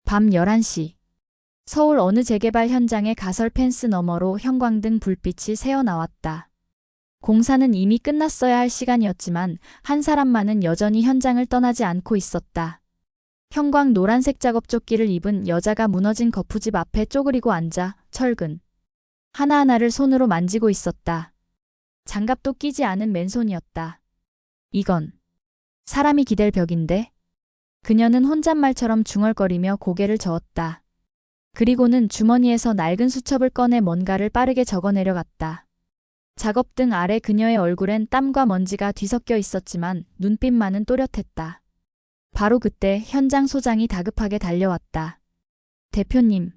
밤 11시. 서울 어느 재개발 현장의 가설 펜스 너머로 형광등 불빛이 새어나왔다. 공사는 이미 끝났어야 할 시간이었지만 한 사람만은 여전히 현장을 떠나지 않고 있었다. 형광 노란색 작업조끼를 입은 여자가 무너진 거푸집 앞에 쪼그리고 앉아 철근 하나하나를 손으로 만지고 있었다. 장갑도 끼지 않은 맨손이었다. 이건 사람이 기댈 벽인데? 그녀는 혼잣말처럼 중얼거리며 고개를 저었다. 그리고는 주머니에서 낡은 수첩을 꺼내 뭔가를 빠르게 적어내려갔다. 작업등 아래 그녀의 얼굴엔 땀과 먼지가 뒤섞여 있었지만 눈빛만은 또렷했다. 바로 그때 현장 소장이 다급하게 달려왔다. 대표님,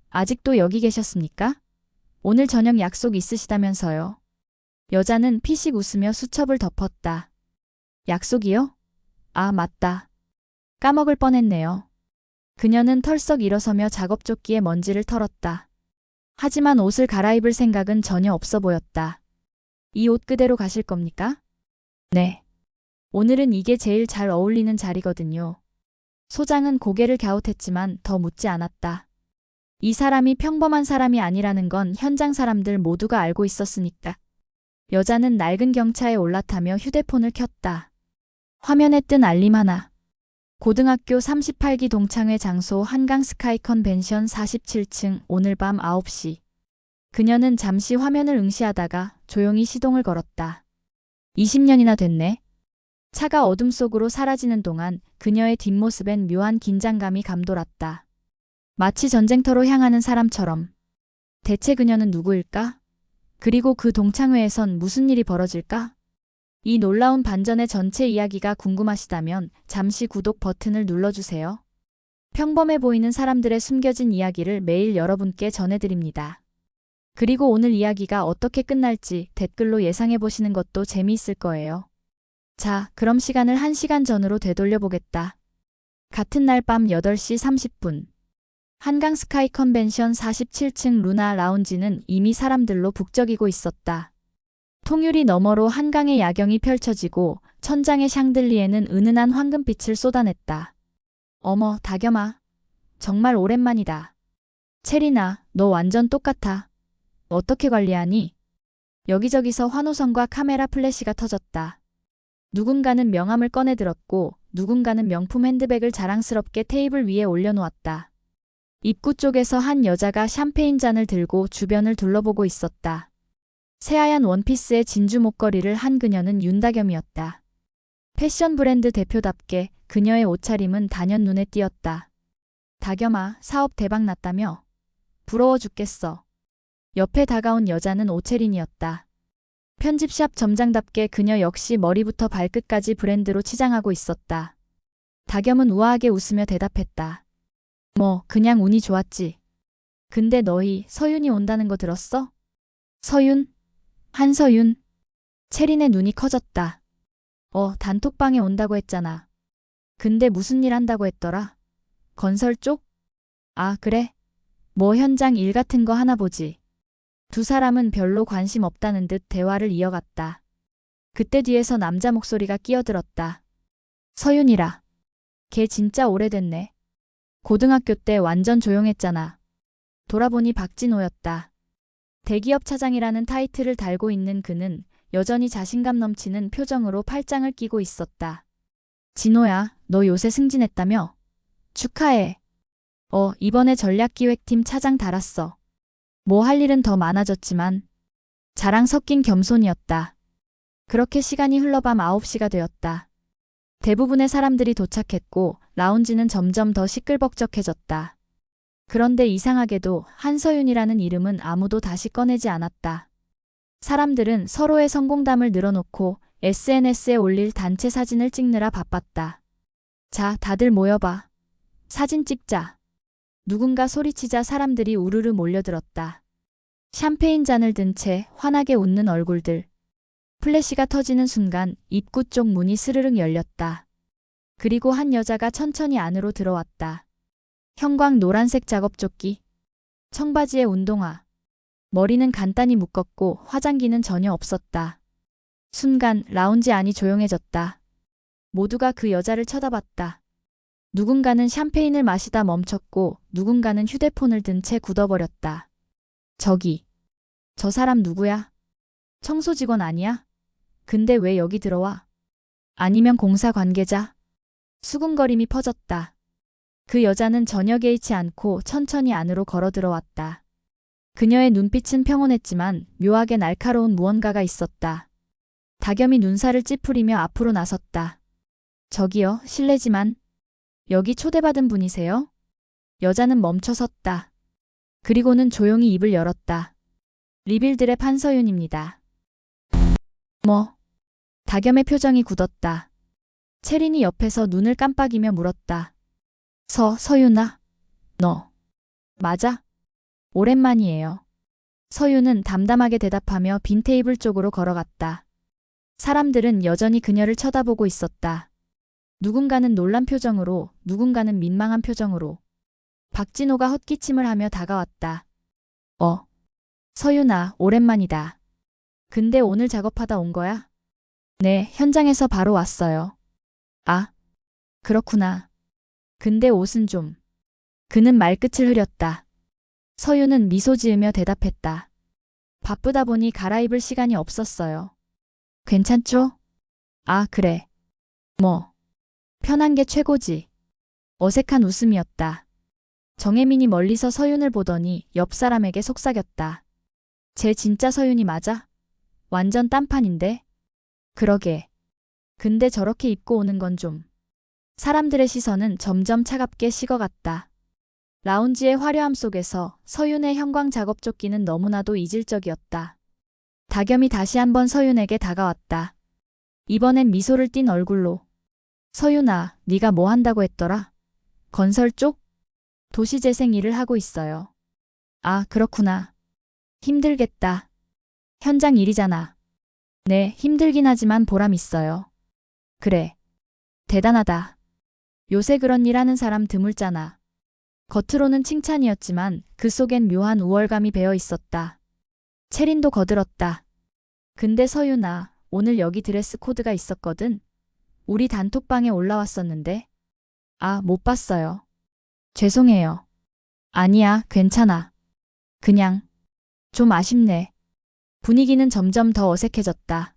아직도 여기 계셨습니까? 오늘 저녁 약속 있으시다면서요. 여자는 피식 웃으며 수첩을 덮었다. 약속이요? 아, 맞다. 까먹을 뻔했네요. 그녀는 털썩 일어서며 작업조끼에 먼지를 털었다. 하지만 옷을 갈아입을 생각은 전혀 없어 보였다. 이 옷 그대로 가실 겁니까? 네. 오늘은 이게 제일 잘 어울리는 자리거든요. 소장은 고개를 갸웃했지만 더 묻지 않았다. 이 사람이 평범한 사람이 아니라는 건 현장 사람들 모두가 알고 있었으니까. 여자는 낡은 경차에 올라타며 휴대폰을 켰다. 화면에 뜬 알림 하나. 고등학교 38기 동창회 장소 한강 스카이 컨벤션 47층 오늘 밤 9시. 그녀는 잠시 화면을 응시하다가 조용히 시동을 걸었다. 20년이나 됐네. 차가 어둠 속으로 사라지는 동안 그녀의 뒷모습엔 묘한 긴장감이 감돌았다. 마치 전쟁터로 향하는 사람처럼. 대체 그녀는 누구일까? 그리고 그 동창회에선 무슨 일이 벌어질까? 이 놀라운 반전의 전체 이야기가 궁금하시다면 잠시 구독 버튼을 눌러주세요. 평범해 보이는 사람들의 숨겨진 이야기를 매일 여러분께 전해드립니다. 그리고 오늘 이야기가 어떻게 끝날지 댓글로 예상해보시는 것도 재미있을 거예요. 자, 그럼 시간을 1시간 전으로 되돌려 보겠다. 같은 날 밤 8시 30분. 한강 스카이 컨벤션 47층 루나 라운지는 이미 사람들로 북적이고 있었다. 통유리 너머로 한강의 야경이 펼쳐지고 천장의 샹들리에는 은은한 황금빛을 쏟아냈다. 어머, 다겸아. 정말 오랜만이다. 체리나, 너 완전 똑같아. 어떻게 관리하니? 여기저기서 환호성과 카메라 플래시가 터졌다. 누군가는 명함을 꺼내들었고 누군가는 명품 핸드백을 자랑스럽게 테이블 위에 올려놓았다. 입구 쪽에서 한 여자가 샴페인 잔을 들고 주변을 둘러보고 있었다. 새하얀 원피스에 진주 목걸이를 한 그녀는 윤다겸이었다. 패션 브랜드 대표답게 그녀의 옷차림은 단연 눈에 띄었다. 다겸아, 사업 대박 났다며? 부러워 죽겠어. 옆에 다가온 여자는 오채린이었다. 편집샵 점장답게 그녀 역시 머리부터 발끝까지 브랜드로 치장하고 있었다. 다겸은 우아하게 웃으며 대답했다. 뭐, 그냥 운이 좋았지. 근데 너희 서윤이 온다는 거 들었어? 서윤? 한서윤? 채린의 눈이 커졌다. 단톡방에 온다고 했잖아. 근데 무슨 일 한다고 했더라? 건설 쪽? 아, 그래? 뭐 현장 일 같은 거 하나 보지. 두 사람은 별로 관심 없다는 듯 대화를 이어갔다. 그때 뒤에서 남자 목소리가 끼어들었다. 서윤이라. 걔 진짜 오래됐네. 고등학교 때 완전 조용했잖아. 돌아보니 박진호였다. 대기업 차장이라는 타이틀을 달고 있는 그는 여전히 자신감 넘치는 표정으로 팔짱을 끼고 있었다. 진호야, 너 요새 승진했다며? 축하해. 이번에 전략기획팀 차장 달았어. 뭐 할 일은 더 많아졌지만 자랑 섞인 겸손이었다. 그렇게 시간이 흘러 밤 9시가 되었다. 대부분의 사람들이 도착했고 라운지는 점점 더 시끌벅적해졌다. 그런데 이상하게도 한서윤이라는 이름은 아무도 다시 꺼내지 않았다. 사람들은 서로의 성공담을 늘어놓고 SNS에 올릴 단체 사진을 찍느라 바빴다. 자, 다들 모여봐. 사진 찍자. 누군가 소리치자 사람들이 우르르 몰려들었다. 샴페인 잔을 든 채 환하게 웃는 얼굴들. 플래시가 터지는 순간 입구 쪽 문이 스르륵 열렸다. 그리고 한 여자가 천천히 안으로 들어왔다. 형광 노란색 작업조끼, 청바지에 운동화, 머리는 간단히 묶었고 화장기는 전혀 없었다. 순간 라운지 안이 조용해졌다. 모두가 그 여자를 쳐다봤다. 누군가는 샴페인을 마시다 멈췄고 누군가는 휴대폰을 든 채 굳어버렸다. 저기, 저 사람 누구야? 청소 직원 아니야? 근데 왜 여기 들어와? 아니면 공사 관계자? 수군거림이 퍼졌다. 그 여자는 전혀 개의치 않고 천천히 안으로 걸어 들어왔다. 그녀의 눈빛은 평온했지만 묘하게 날카로운 무언가가 있었다. 다겸이 눈살을 찌푸리며 앞으로 나섰다. 저기요, 실례지만 여기 초대받은 분이세요? 여자는 멈춰 섰다. 그리고는 조용히 입을 열었다. 리빌드랩 한서윤입니다. 뭐? 다겸의 표정이 굳었다. 채린이 옆에서 눈을 깜빡이며 물었다. 서윤아? 너 맞아? 오랜만이에요. 서윤은 담담하게 대답하며 빈 테이블 쪽으로 걸어갔다. 사람들은 여전히 그녀를 쳐다보고 있었다. 누군가는 놀란 표정으로, 누군가는 민망한 표정으로. 박진호가 헛기침을 하며 다가왔다. 서윤아, 오랜만이다. 근데 오늘 작업하다 온 거야? 네, 현장에서 바로 왔어요. 아, 그렇구나. 근데 옷은 좀. 그는 말끝을 흐렸다. 서윤은 미소 지으며 대답했다. 바쁘다 보니 갈아입을 시간이 없었어요. 괜찮죠? 아, 그래. 뭐. 편한 게 최고지. 어색한 웃음이었다. 정혜민이 멀리서 서윤을 보더니 옆 사람에게 속삭였다. 쟤 진짜 서윤이 맞아? 완전 딴판인데? 그러게. 근데 저렇게 입고 오는 건 좀. 사람들의 시선은 점점 차갑게 식어갔다. 라운지의 화려함 속에서 서윤의 형광 작업조끼는 너무나도 이질적이었다. 다겸이 다시 한번 서윤에게 다가왔다. 이번엔 미소를 띤 얼굴로. 서윤아, 네가 뭐 한다고 했더라? 건설 쪽? 도시재생 일을 하고 있어요. 아, 그렇구나. 힘들겠다. 현장 일이잖아. 네, 힘들긴 하지만 보람 있어요. 그래. 대단하다. 요새 그런 일 하는 사람 드물잖아. 겉으로는 칭찬이었지만 그 속엔 묘한 우월감이 배어 있었다. 채린도 거들었다. 근데 서윤아, 오늘 여기 드레스 코드가 있었거든. 우리 단톡방에 올라왔었는데. 아, 못 봤어요. 죄송해요. 아니야, 괜찮아. 그냥 좀 아쉽네. 분위기는 점점 더 어색해졌다.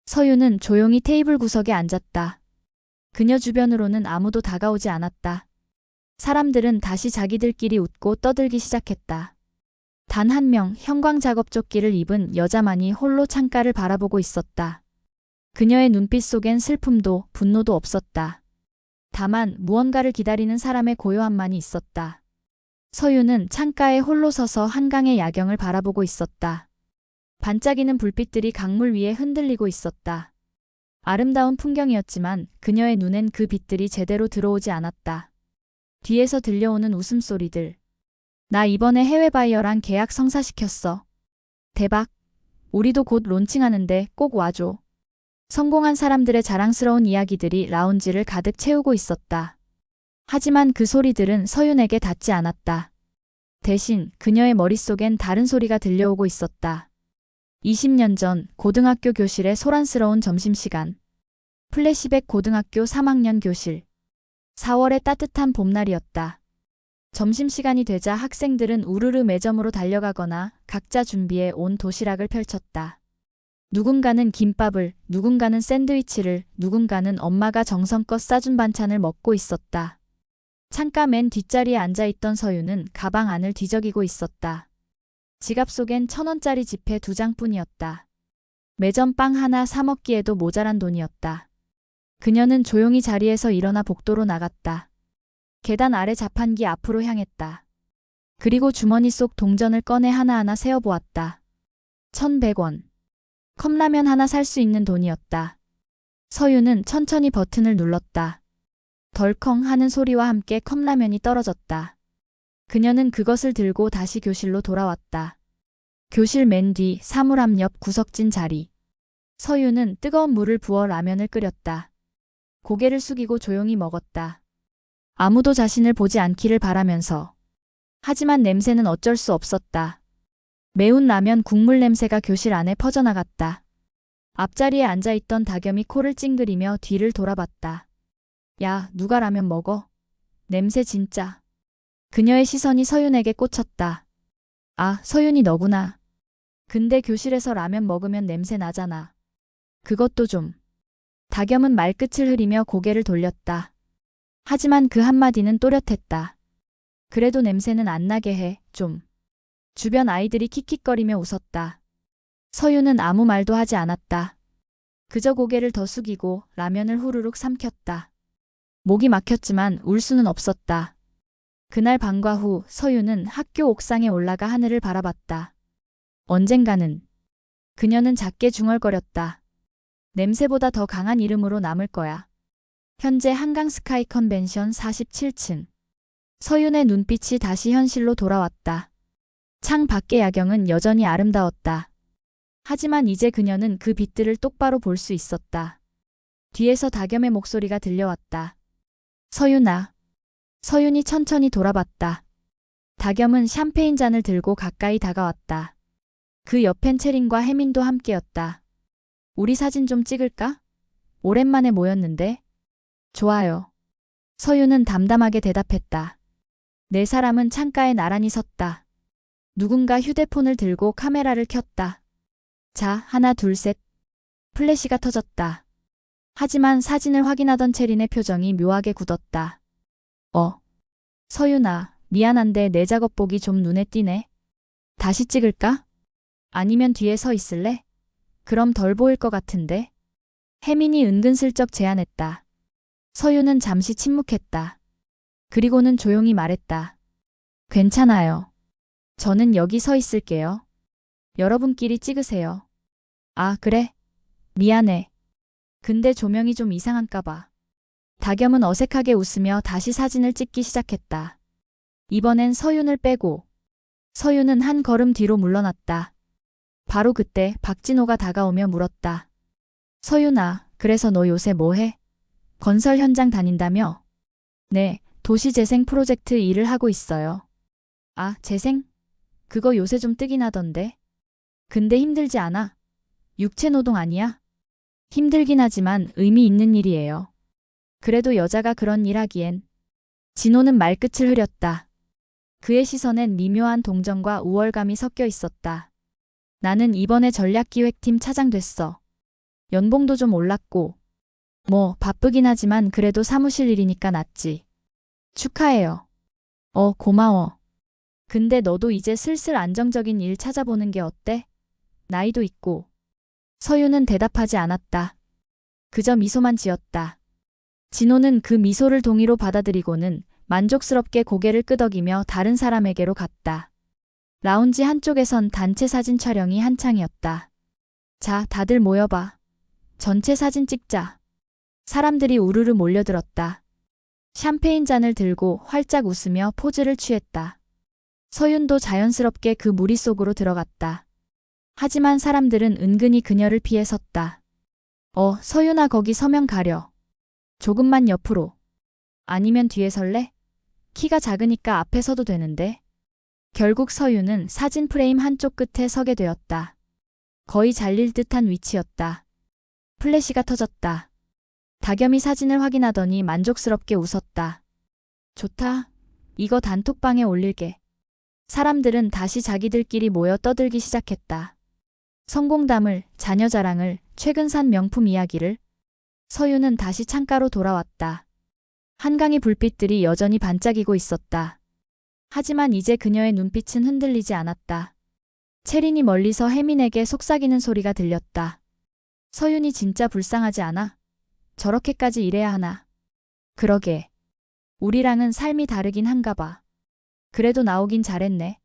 서윤은 조용히 테이블 구석에 앉았다. 그녀 주변으로는 아무도 다가오지 않았다. 사람들은 다시 자기들끼리 웃고 떠들기 시작했다. 단 한 명 형광 작업조끼를 입은 여자만이 홀로 창가를 바라보고 있었다. 그녀의 눈빛 속엔 슬픔도 분노도 없었다. 다만 무언가를 기다리는 사람의 고요함만이 있었다. 서윤은 창가에 홀로 서서 한강의 야경을 바라보고 있었다. 반짝이는 불빛들이 강물 위에 흔들리고 있었다. 아름다운 풍경이었지만 그녀의 눈엔 그 빛들이 제대로 들어오지 않았다. 뒤에서 들려오는 웃음소리들. 나 이번에 해외 바이어랑 계약 성사시켰어. 대박. 우리도 곧 론칭하는데 꼭 와줘. 성공한 사람들의 자랑스러운 이야기들이 라운지를 가득 채우고 있었다. 하지만 그 소리들은 서윤에게 닿지 않았다. 대신 그녀의 머릿속엔 다른 소리가 들려오고 있었다. 20년 전 고등학교 교실의 소란스러운 점심시간. 플래시백 고등학교 3학년 교실. 4월의 따뜻한 봄날이었다. 점심시간이 되자 학생들은 우르르 매점으로 달려가거나 각자 준비해 온 도시락을 펼쳤다. 누군가는 김밥을, 누군가는 샌드위치를, 누군가는 엄마가 정성껏 싸준 반찬을 먹고 있었다. 창가 맨 뒷자리에 앉아있던 서윤은 가방 안을 뒤적이고 있었다. 지갑 속엔 1,000원짜리 지폐 2장뿐이었다. 매점 빵 하나 사 먹기에도 모자란 돈이었다. 그녀는 조용히 자리에서 일어나 복도로 나갔다. 계단 아래 자판기 앞으로 향했다. 그리고 주머니 속 동전을 꺼내 하나하나 세어보았다. 1,100원. 컵라면 하나 살 수 있는 돈이었다. 서윤은 천천히 버튼을 눌렀다. 덜컹 하는 소리와 함께 컵라면이 떨어졌다. 그녀는 그것을 들고 다시 교실로 돌아왔다. 교실 맨 뒤 사물 앞 옆 구석진 자리. 서윤은 뜨거운 물을 부어 라면을 끓였다. 고개를 숙이고 조용히 먹었다. 아무도 자신을 보지 않기를 바라면서. 하지만 냄새는 어쩔 수 없었다. 매운 라면 국물 냄새가 교실 안에 퍼져나갔다. 앞자리에 앉아있던 다겸이 코를 찡그리며 뒤를 돌아봤다. 야, 누가 라면 먹어? 냄새 진짜. 그녀의 시선이 서윤에게 꽂혔다. 아, 서윤이 너구나. 근데 교실에서 라면 먹으면 냄새 나잖아. 그것도 좀. 다겸은 말끝을 흐리며 고개를 돌렸다. 하지만 그 한마디는 또렷했다. 그래도 냄새는 안 나게 해, 좀. 주변 아이들이 킥킥거리며 웃었다. 서윤은 아무 말도 하지 않았다. 그저 고개를 더 숙이고 라면을 후루룩 삼켰다. 목이 막혔지만 울 수는 없었다. 그날 방과 후 서윤은 학교 옥상에 올라가 하늘을 바라봤다. 언젠가는 그녀는 작게 중얼거렸다. 냄새보다 더 강한 이름으로 남을 거야. 현재 한강 스카이 컨벤션 47층. 서윤의 눈빛이 다시 현실로 돌아왔다. 창 밖의 야경은 여전히 아름다웠다. 하지만 이제 그녀는 그 빛들을 똑바로 볼 수 있었다. 뒤에서 다겸의 목소리가 들려왔다. 서윤아. 서윤이 천천히 돌아봤다. 다겸은 샴페인 잔을 들고 가까이 다가왔다. 그 옆엔 채린과 혜민도 함께였다. 우리 사진 좀 찍을까? 오랜만에 모였는데. 좋아요. 서윤은 담담하게 대답했다. 네 사람은 창가에 나란히 섰다. 누군가 휴대폰을 들고 카메라를 켰다. 자, 하나 둘 셋. 플래시가 터졌다. 하지만 사진을 확인하던 채린의 표정이 묘하게 굳었다. 서윤아, 미안한데 내 작업복이 좀 눈에 띄네. 다시 찍을까? 아니면 뒤에 서 있을래? 그럼 덜 보일 것 같은데. 혜민이 은근슬쩍 제안했다. 서윤은 잠시 침묵했다. 그리고는 조용히 말했다. 괜찮아요. 저는 여기 서 있을게요. 여러분끼리 찍으세요. 아, 그래? 미안해. 근데 조명이 좀 이상한가 봐. 다겸은 어색하게 웃으며 다시 사진을 찍기 시작했다. 이번엔 서윤을 빼고. 서윤은 한 걸음 뒤로 물러났다. 바로 그때 박진호가 다가오며 물었다. 서윤아, 그래서 너 요새 뭐 해? 건설 현장 다닌다며? 네, 도시재생 프로젝트 일을 하고 있어요. 아, 재생? 그거 요새 좀 뜨긴 하던데. 근데 힘들지 않아? 육체노동 아니야? 힘들긴 하지만 의미 있는 일이에요. 그래도 여자가 그런 일 하기엔. 진호는 말끝을 흐렸다. 그의 시선엔 미묘한 동정과 우월감이 섞여 있었다. 나는 이번에 전략기획팀 차장 됐어. 연봉도 좀 올랐고. 뭐 바쁘긴 하지만 그래도 사무실 일이니까 낫지. 축하해요. 고마워. 근데 너도 이제 슬슬 안정적인 일 찾아보는 게 어때? 나이도 있고. 서윤은 대답하지 않았다. 그저 미소만 지었다. 진호는 그 미소를 동의로 받아들이고는 만족스럽게 고개를 끄덕이며 다른 사람에게로 갔다. 라운지 한쪽에선 단체 사진 촬영이 한창이었다. 자, 다들 모여봐. 전체 사진 찍자. 사람들이 우르르 몰려들었다. 샴페인 잔을 들고 활짝 웃으며 포즈를 취했다. 서윤도 자연스럽게 그 무리 속으로 들어갔다. 하지만 사람들은 은근히 그녀를 피해 섰다. 서윤아 거기 서면 가려. 조금만 옆으로. 아니면 뒤에 설래? 키가 작으니까 앞에 서도 되는데. 결국 서윤은 사진 프레임 한쪽 끝에 서게 되었다. 거의 잘릴 듯한 위치였다. 플래시가 터졌다. 다겸이 사진을 확인하더니 만족스럽게 웃었다. 좋다. 이거 단톡방에 올릴게. 사람들은 다시 자기들끼리 모여 떠들기 시작했다. 성공담을, 자녀 자랑을, 최근 산 명품 이야기를. 서윤은 다시 창가로 돌아왔다. 한강의 불빛들이 여전히 반짝이고 있었다. 하지만 이제 그녀의 눈빛은 흔들리지 않았다. 채린이 멀리서 혜민에게 속삭이는 소리가 들렸다. 서윤이 진짜 불쌍하지 않아? 저렇게까지 일해야 하나? 그러게. 우리랑은 삶이 다르긴 한가 봐. 그래도 나오긴 잘했네.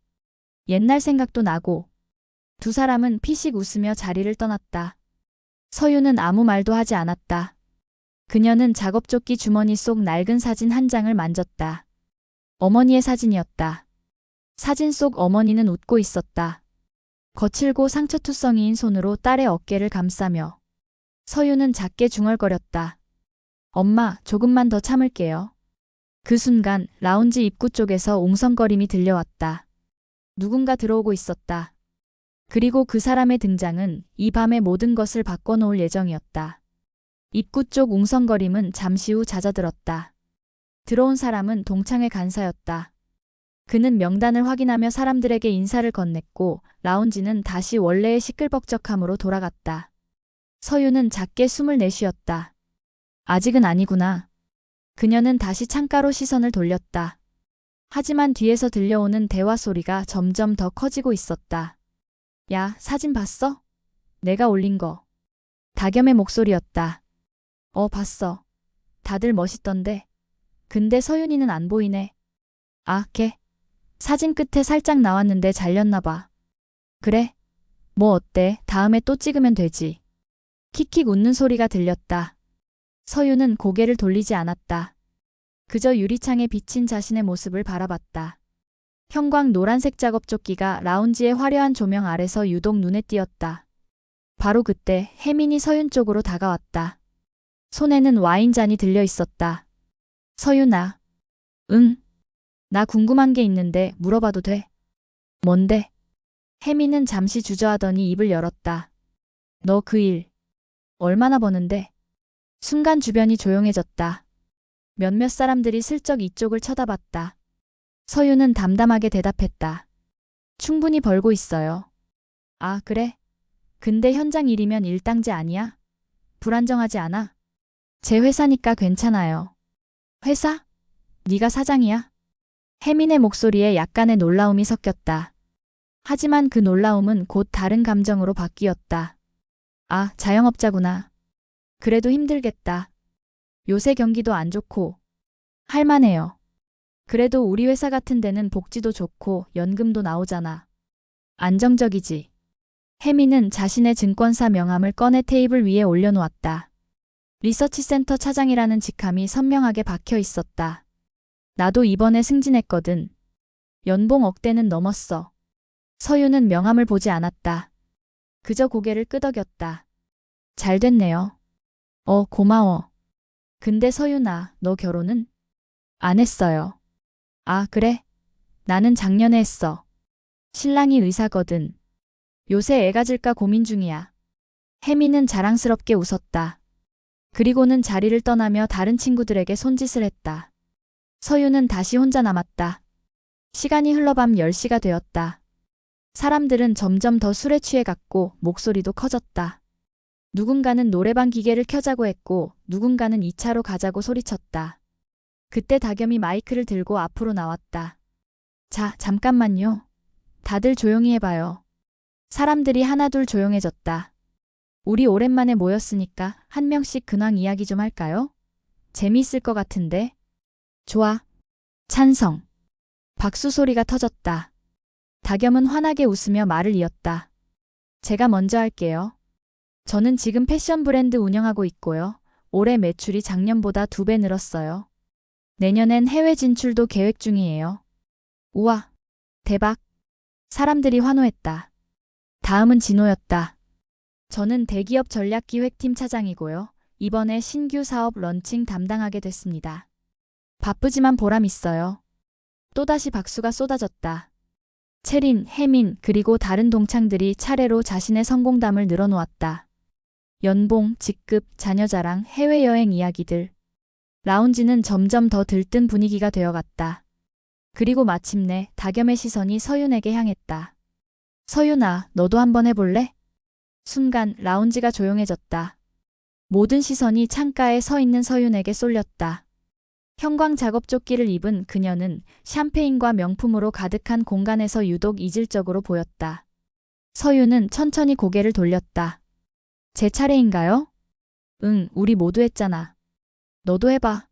옛날 생각도 나고. 두 사람은 피식 웃으며 자리를 떠났다. 서윤은 아무 말도 하지 않았다. 그녀는 작업조끼 주머니 속 낡은 사진 한 장을 만졌다. 어머니의 사진이었다. 사진 속 어머니는 웃고 있었다. 거칠고 상처투성이인 손으로 딸의 어깨를 감싸며. 서윤은 작게 중얼거렸다. 엄마, 조금만 더 참을게요. 그 순간 라운지 입구 쪽에서 웅성거림이 들려왔다. 누군가 들어오고 있었다. 그리고 그 사람의 등장은 이 밤의 모든 것을 바꿔놓을 예정이었다. 입구 쪽 웅성거림은 잠시 후 잦아들었다. 들어온 사람은 동창회 간사였다. 그는 명단을 확인하며 사람들에게 인사를 건넸고 라운지는 다시 원래의 시끌벅적함으로 돌아갔다. 서유는 작게 숨을 내쉬었다. 아직은 아니구나. 그녀는 다시 창가로 시선을 돌렸다. 하지만 뒤에서 들려오는 대화 소리가 점점 더 커지고 있었다. 야, 사진 봤어? 내가 올린 거. 다겸의 목소리였다. 봤어. 다들 멋있던데. 근데 서윤이는 안 보이네. 아, 걔. 사진 끝에 살짝 나왔는데 잘렸나 봐. 그래? 뭐 어때? 다음에 또 찍으면 되지. 킥킥 웃는 소리가 들렸다. 서윤은 고개를 돌리지 않았다. 그저 유리창에 비친 자신의 모습을 바라봤다. 형광 노란색 작업조끼가 라운지의 화려한 조명 아래서 유독 눈에 띄었다. 바로 그때 혜민이 서윤 쪽으로 다가왔다. 손에는 와인잔이 들려 있었다. 서윤아. 응. 나 궁금한 게 있는데 물어봐도 돼? 뭔데? 혜민은 잠시 주저하더니 입을 열었다. 너 그 일 얼마나 버는데? 순간 주변이 조용해졌다. 몇몇 사람들이 슬쩍 이쪽을 쳐다봤다. 서윤은 담담하게 대답했다. 충분히 벌고 있어요. 아, 그래? 근데 현장 일이면 일당제 아니야? 불안정하지 않아? 제 회사니까 괜찮아요. 회사? 네가 사장이야? 혜민의 목소리에 약간의 놀라움이 섞였다. 하지만 그 놀라움은 곧 다른 감정으로 바뀌었다. 아, 자영업자구나. 그래도 힘들겠다. 요새 경기도 안 좋고. 할만해요. 그래도 우리 회사 같은 데는 복지도 좋고 연금도 나오잖아. 안정적이지. 혜민은 자신의 증권사 명함을 꺼내 테이블 위에 올려놓았다. 리서치센터 차장이라는 직함이 선명하게 박혀 있었다. 나도 이번에 승진했거든. 연봉 억대는 넘었어. 서유는 명함을 보지 않았다. 그저 고개를 끄덕였다. 잘 됐네요. 고마워. 근데 서윤아, 너 결혼은? 안 했어요. 아, 그래? 나는 작년에 했어. 신랑이 의사거든. 요새 애 가질까 고민 중이야. 혜미는 자랑스럽게 웃었다. 그리고는 자리를 떠나며 다른 친구들에게 손짓을 했다. 서유는 다시 혼자 남았다. 시간이 흘러 밤 10시가 되었다. 사람들은 점점 더 술에 취해갔고 목소리도 커졌다. 누군가는 노래방 기계를 켜자고 했고 누군가는 2차로 가자고 소리쳤다. 그때 다겸이 마이크를 들고 앞으로 나왔다. 자, 잠깐만요. 다들 조용히 해봐요. 사람들이 하나둘 조용해졌다. 우리 오랜만에 모였으니까 한 명씩 근황 이야기 좀 할까요? 재미있을 것 같은데. 좋아. 찬성. 박수 소리가 터졌다. 다겸은 환하게 웃으며 말을 이었다. 제가 먼저 할게요. 저는 지금 패션 브랜드 운영하고 있고요. 올해 매출이 작년보다 2배 늘었어요. 내년엔 해외 진출도 계획 중이에요. 우와. 대박. 사람들이 환호했다. 다음은 진호였다. 저는 대기업 전략기획팀 차장이고요. 이번에 신규 사업 런칭 담당하게 됐습니다. 바쁘지만 보람 있어요. 또다시 박수가 쏟아졌다. 채린, 혜민, 그리고 다른 동창들이 차례로 자신의 성공담을 늘어놓았다. 연봉, 직급, 자녀 자랑, 해외여행 이야기들. 라운지는 점점 더 들뜬 분위기가 되어갔다. 그리고 마침내 다겸의 시선이 서윤에게 향했다. 서윤아, 너도 한번 해볼래? 순간 라운지가 조용해졌다. 모든 시선이 창가에 서 있는 서윤에게 쏠렸다. 형광 작업조끼를 입은 그녀는 샴페인과 명품으로 가득한 공간에서 유독 이질적으로 보였다. 서윤은 천천히 고개를 돌렸다. 제 차례인가요? 응, 우리 모두 했잖아. 너도 해봐.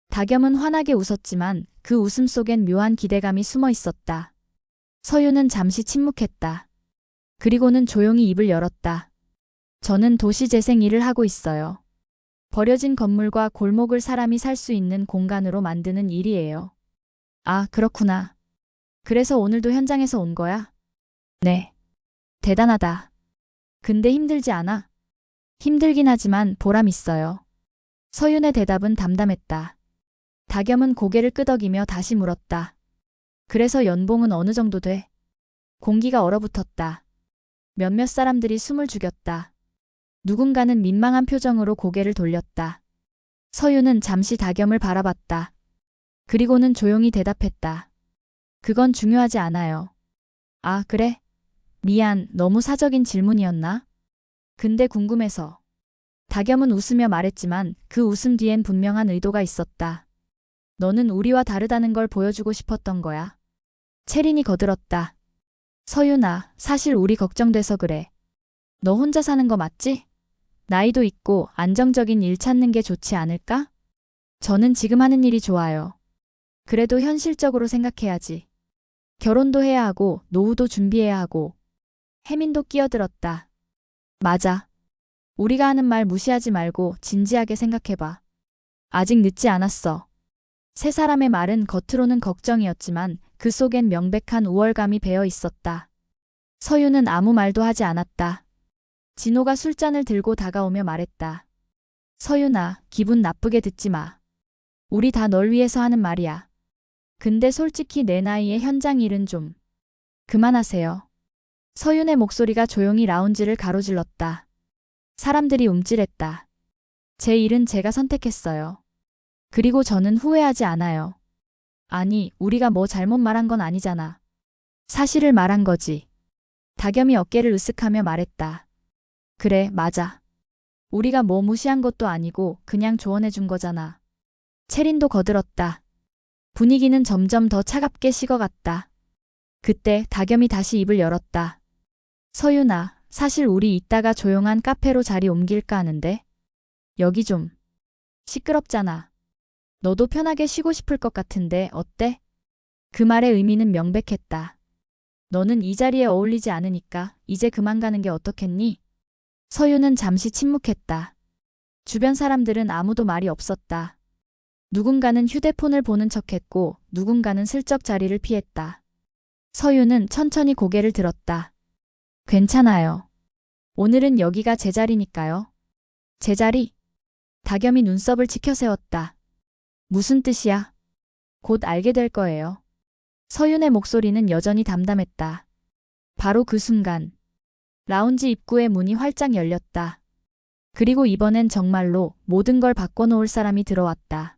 다겸은 환하게 웃었지만 그 웃음 속엔 묘한 기대감이 숨어 있었다. 서윤은 잠시 침묵했다. 그리고는 조용히 입을 열었다. 저는 도시재생 일을 하고 있어요. 버려진 건물과 골목을 사람이 살 수 있는 공간으로 만드는 일이에요. 아, 그렇구나. 그래서 오늘도 현장에서 온 거야? 네. 대단하다. 근데 힘들지 않아? 힘들긴 하지만 보람 있어요. 서윤의 대답은 담담했다. 다겸은 고개를 끄덕이며 다시 물었다. 그래서 연봉은 어느 정도 돼? 공기가 얼어붙었다. 몇몇 사람들이 숨을 죽였다. 누군가는 민망한 표정으로 고개를 돌렸다. 서윤은 잠시 다겸을 바라봤다. 그리고는 조용히 대답했다. 그건 중요하지 않아요. 아, 그래? 미안, 너무 사적인 질문이었나? 근데 궁금해서. 다겸은 웃으며 말했지만 그 웃음 뒤엔 분명한 의도가 있었다. 너는 우리와 다르다는 걸 보여주고 싶었던 거야. 채린이 거들었다. 서윤아, 사실 우리 걱정돼서 그래. 너 혼자 사는 거 맞지? 나이도 있고 안정적인 일 찾는 게 좋지 않을까? 저는 지금 하는 일이 좋아요. 그래도 현실적으로 생각해야지. 결혼도 해야 하고 노후도 준비해야 하고. 혜민도 끼어들었다. 맞아. 우리가 하는 말 무시하지 말고 진지하게 생각해봐. 아직 늦지 않았어. 세 사람의 말은 겉으로는 걱정이었지만 그 속엔 명백한 우월감이 배어 있었다. 서유는 아무 말도 하지 않았다. 진호가 술잔을 들고 다가오며 말했다. 서윤아, 기분 나쁘게 듣지 마. 우리 다 널 위해서 하는 말이야. 근데 솔직히 내 나이에 현장 일은 좀 그만하세요. 서윤의 목소리가 조용히 라운지를 가로질렀다. 사람들이 움찔했다. 제 일은 제가 선택했어요. 그리고 저는 후회하지 않아요. 아니, 우리가 뭐 잘못 말한 건 아니잖아. 사실을 말한 거지. 다겸이 어깨를 으쓱하며 말했다. 그래, 맞아. 우리가 뭐 무시한 것도 아니고 그냥 조언해 준 거잖아. 채린도 거들었다. 분위기는 점점 더 차갑게 식어갔다. 그때 다겸이 다시 입을 열었다. 서윤아, 사실 우리 이따가 조용한 카페로 자리 옮길까 하는데. 여기 좀 시끄럽잖아. 너도 편하게 쉬고 싶을 것 같은데 어때? 그 말의 의미는 명백했다. 너는 이 자리에 어울리지 않으니까 이제 그만 가는 게 어떻겠니? 서윤은 잠시 침묵했다. 주변 사람들은 아무도 말이 없었다. 누군가는 휴대폰을 보는 척했고 누군가는 슬쩍 자리를 피했다. 서윤은 천천히 고개를 들었다. 괜찮아요. 오늘은 여기가 제 자리니까요. 제 자리? 다겸이 눈썹을 치켜세웠다. 무슨 뜻이야? 곧 알게 될 거예요. 서윤의 목소리는 여전히 담담했다. 바로 그 순간 라운지 입구의 문이 활짝 열렸다. 그리고 이번엔 정말로 모든 걸 바꿔놓을 사람이 들어왔다.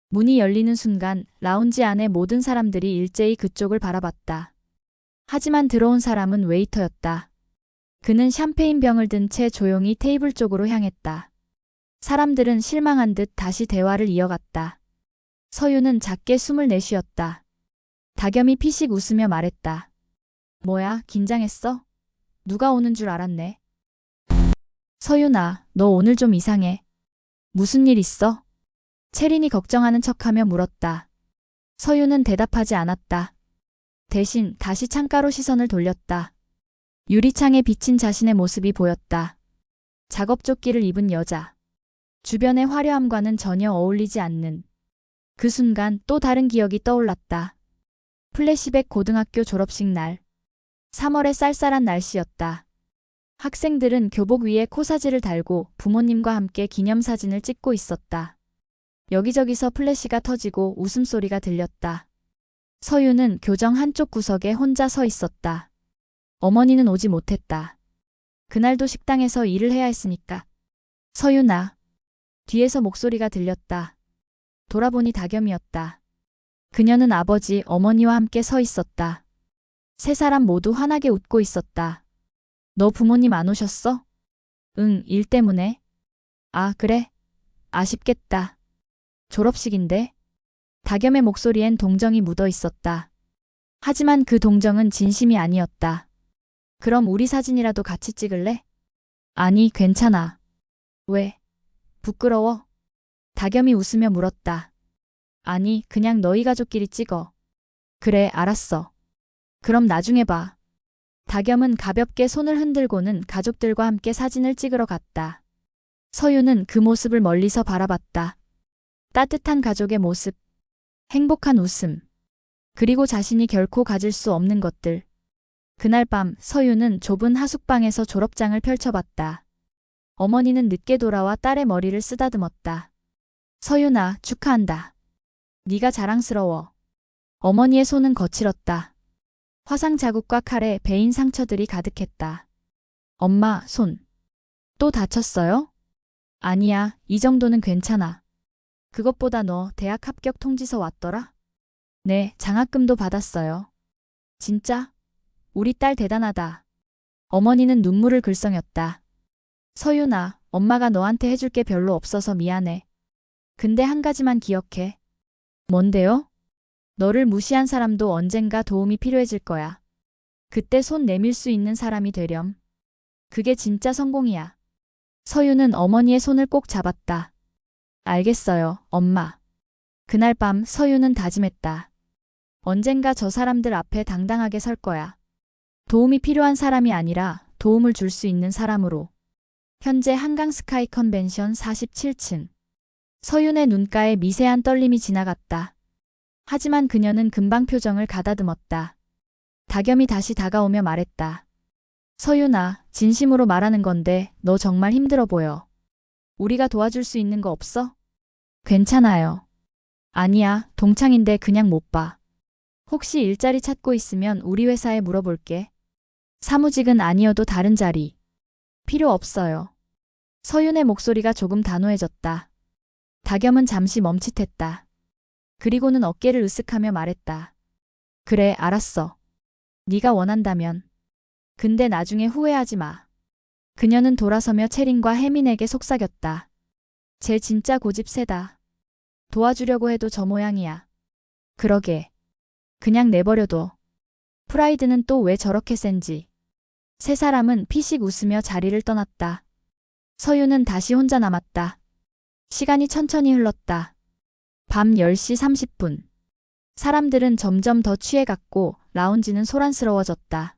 문이 열리는 순간 라운지 안의 모든 사람들이 일제히 그쪽을 바라봤다. 하지만 들어온 사람은 웨이터였다. 그는 샴페인 병을 든 채 조용히 테이블 쪽으로 향했다. 사람들은 실망한 듯 다시 대화를 이어갔다. 서윤은 작게 숨을 내쉬었다. 다겸이 피식 웃으며 말했다. 뭐야, 긴장했어? 누가 오는 줄 알았네. 서윤아, 너 오늘 좀 이상해. 무슨 일 있어? 채린이 걱정하는 척하며 물었다. 서윤은 대답하지 않았다. 대신 다시 창가로 시선을 돌렸다. 유리창에 비친 자신의 모습이 보였다. 작업조끼를 입은 여자. 주변의 화려함과는 전혀 어울리지 않는. 그 순간 또 다른 기억이 떠올랐다. 플래시백 고등학교 졸업식 날. 3월의 쌀쌀한 날씨였다. 학생들은 교복 위에 코사지를 달고 부모님과 함께 기념사진을 찍고 있었다. 여기저기서 플래시가 터지고 웃음소리가 들렸다. 서윤은 교정 한쪽 구석에 혼자 서 있었다. 어머니는 오지 못했다. 그날도 식당에서 일을 해야 했으니까. 서윤아. 뒤에서 목소리가 들렸다. 돌아보니 다겸이었다. 그녀는 아버지, 어머니와 함께 서 있었다. 세 사람 모두 환하게 웃고 있었다. 너 부모님 안 오셨어? 응, 일 때문에. 아, 그래? 아쉽겠다. 졸업식인데? 다겸의 목소리엔 동정이 묻어 있었다. 하지만 그 동정은 진심이 아니었다. 그럼 우리 사진이라도 같이 찍을래? 아니, 괜찮아. 왜? 부끄러워? 다겸이 웃으며 물었다. 아니, 그냥 너희 가족끼리 찍어. 그래, 알았어. 그럼 나중에 봐. 다겸은 가볍게 손을 흔들고는 가족들과 함께 사진을 찍으러 갔다. 서윤은 그 모습을 멀리서 바라봤다. 따뜻한 가족의 모습, 행복한 웃음, 그리고 자신이 결코 가질 수 없는 것들. 그날 밤 서윤은 좁은 하숙방에서 졸업장을 펼쳐봤다. 어머니는 늦게 돌아와 딸의 머리를 쓰다듬었다. 서윤아, 축하한다. 네가 자랑스러워. 어머니의 손은 거칠었다. 화상 자국과 칼에 베인 상처들이 가득했다. 엄마, 손. 또 다쳤어요? 아니야, 이 정도는 괜찮아. 그것보다 너 대학 합격 통지서 왔더라? 네, 장학금도 받았어요. 진짜? 우리 딸 대단하다. 어머니는 눈물을 글썽였다. 서윤아, 엄마가 너한테 해줄 게 별로 없어서 미안해. 근데 한 가지만 기억해. 뭔데요? 너를 무시한 사람도 언젠가 도움이 필요해질 거야. 그때 손 내밀 수 있는 사람이 되렴. 그게 진짜 성공이야. 서윤은 어머니의 손을 꼭 잡았다. 알겠어요, 엄마. 그날 밤 서윤은 다짐했다. 언젠가 저 사람들 앞에 당당하게 설 거야. 도움이 필요한 사람이 아니라 도움을 줄 수 있는 사람으로. 현재 한강 스카이 컨벤션 47층. 서윤의 눈가에 미세한 떨림이 지나갔다. 하지만 그녀는 금방 표정을 가다듬었다. 다겸이 다시 다가오며 말했다. 서윤아, 진심으로 말하는 건데 너 정말 힘들어 보여. 우리가 도와줄 수 있는 거 없어? 괜찮아요. 아니야, 동창인데 그냥 못 봐. 혹시 일자리 찾고 있으면 우리 회사에 물어볼게. 사무직은 아니어도 다른 자리. 필요 없어요. 서윤의 목소리가 조금 단호해졌다. 다겸은 잠시 멈칫했다. 그리고는 어깨를 으쓱하며 말했다. 그래, 알았어. 네가 원한다면. 근데 나중에 후회하지 마. 그녀는 돌아서며 채린과 혜민에게 속삭였다. 쟤 진짜 고집 세다. 도와주려고 해도 저 모양이야. 그러게. 그냥 내버려둬. 프라이드는 또 왜 저렇게 센지. 세 사람은 피식 웃으며 자리를 떠났다. 서윤은 다시 혼자 남았다. 시간이 천천히 흘렀다. 밤 10시 30분. 사람들은 점점 더 취해갔고 라운지는 소란스러워졌다.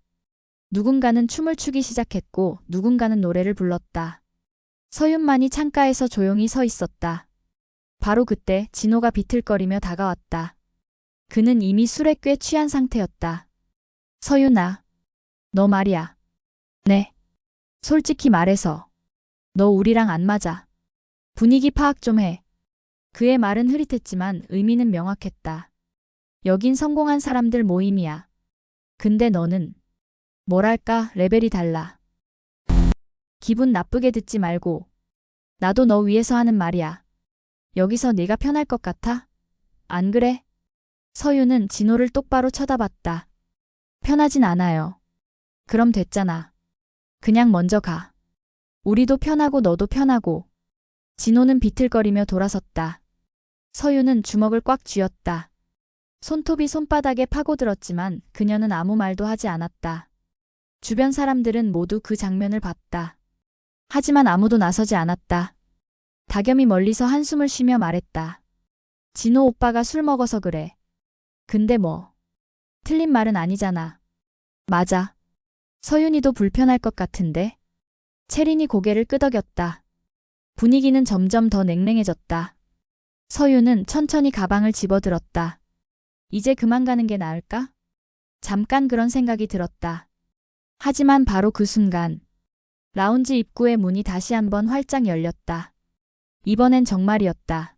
누군가는 춤을 추기 시작했고 누군가는 노래를 불렀다. 서윤만이 창가에서 조용히 서 있었다. 바로 그때 진호가 비틀거리며 다가왔다. 그는 이미 술에 꽤 취한 상태였다. 서윤아, 너 말이야. 네. 솔직히 말해서 너 우리랑 안 맞아. 분위기 파악 좀 해. 그의 말은 흐릿했지만 의미는 명확했다. 여긴 성공한 사람들 모임이야. 근데 너는 뭐랄까 레벨이 달라. 기분 나쁘게 듣지 말고. 나도 너 위해서 하는 말이야. 여기서 네가 편할 것 같아? 안 그래? 서윤은 진호를 똑바로 쳐다봤다. 편하진 않아요. 그럼 됐잖아. 그냥 먼저 가. 우리도 편하고 너도 편하고. 진호는 비틀거리며 돌아섰다. 서윤은 주먹을 꽉 쥐었다. 손톱이 손바닥에 파고들었지만 그녀는 아무 말도 하지 않았다. 주변 사람들은 모두 그 장면을 봤다. 하지만 아무도 나서지 않았다. 다겸이 멀리서 한숨을 쉬며 말했다. 진호 오빠가 술 먹어서 그래. 근데 뭐. 틀린 말은 아니잖아. 맞아. 서윤이도 불편할 것 같은데. 채린이 고개를 끄덕였다. 분위기는 점점 더 냉랭해졌다. 서윤은 천천히 가방을 집어들었다. 이제 그만 가는 게 나을까? 잠깐 그런 생각이 들었다. 하지만 바로 그 순간 라운지 입구의 문이 다시 한번 활짝 열렸다. 이번엔 정말이었다.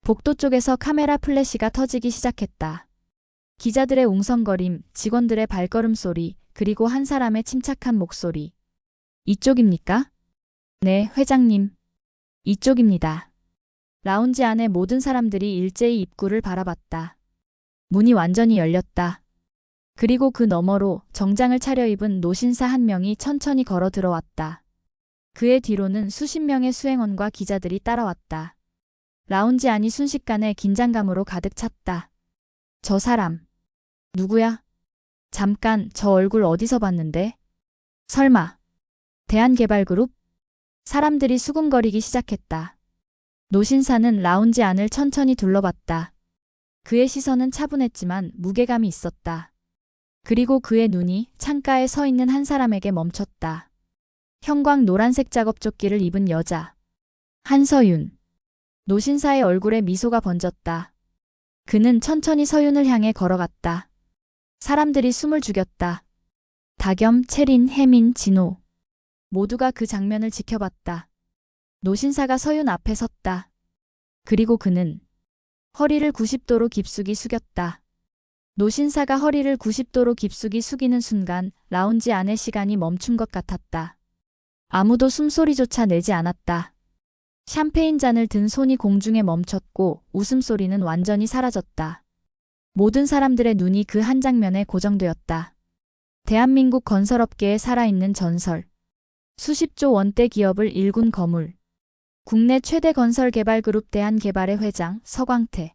복도 쪽에서 카메라 플래시가 터지기 시작했다. 기자들의 웅성거림, 직원들의 발걸음 소리, 그리고 한 사람의 침착한 목소리. 이쪽입니까? 네, 회장님. 이쪽입니다. 라운지 안의 모든 사람들이 일제히 입구를 바라봤다. 문이 완전히 열렸다. 그리고 그 너머로 정장을 차려입은 노신사 한 명이 천천히 걸어 들어왔다. 그의 뒤로는 수십 명의 수행원과 기자들이 따라왔다. 라운지 안이 순식간에 긴장감으로 가득 찼다. 저 사람. 누구야? 잠깐, 저 얼굴 어디서 봤는데? 설마. 대한개발그룹? 사람들이 수군거리기 시작했다. 노신사는 라운지 안을 천천히 둘러봤다. 그의 시선은 차분했지만 무게감이 있었다. 그리고 그의 눈이 창가에 서 있는 한 사람에게 멈췄다. 형광 노란색 작업조끼를 입은 여자. 한서윤. 노신사의 얼굴에 미소가 번졌다. 그는 천천히 서윤을 향해 걸어갔다. 사람들이 숨을 죽였다. 다겸, 채린, 혜민, 진호. 모두가 그 장면을 지켜봤다. 노신사가 서윤 앞에 섰다. 그리고 그는 허리를 90도로 깊숙이 숙였다. 노신사가 허리를 90도로 깊숙이 숙이는 순간 라운지 안의 시간이 멈춘 것 같았다. 아무도 숨소리조차 내지 않았다. 샴페인 잔을 든 손이 공중에 멈췄고 웃음소리는 완전히 사라졌다. 모든 사람들의 눈이 그 한 장면에 고정되었다. 대한민국 건설업계의 살아있는 전설. 수십조 원대 기업을 일군 거물. 국내 최대 건설개발그룹 대한개발의 회장 서광태.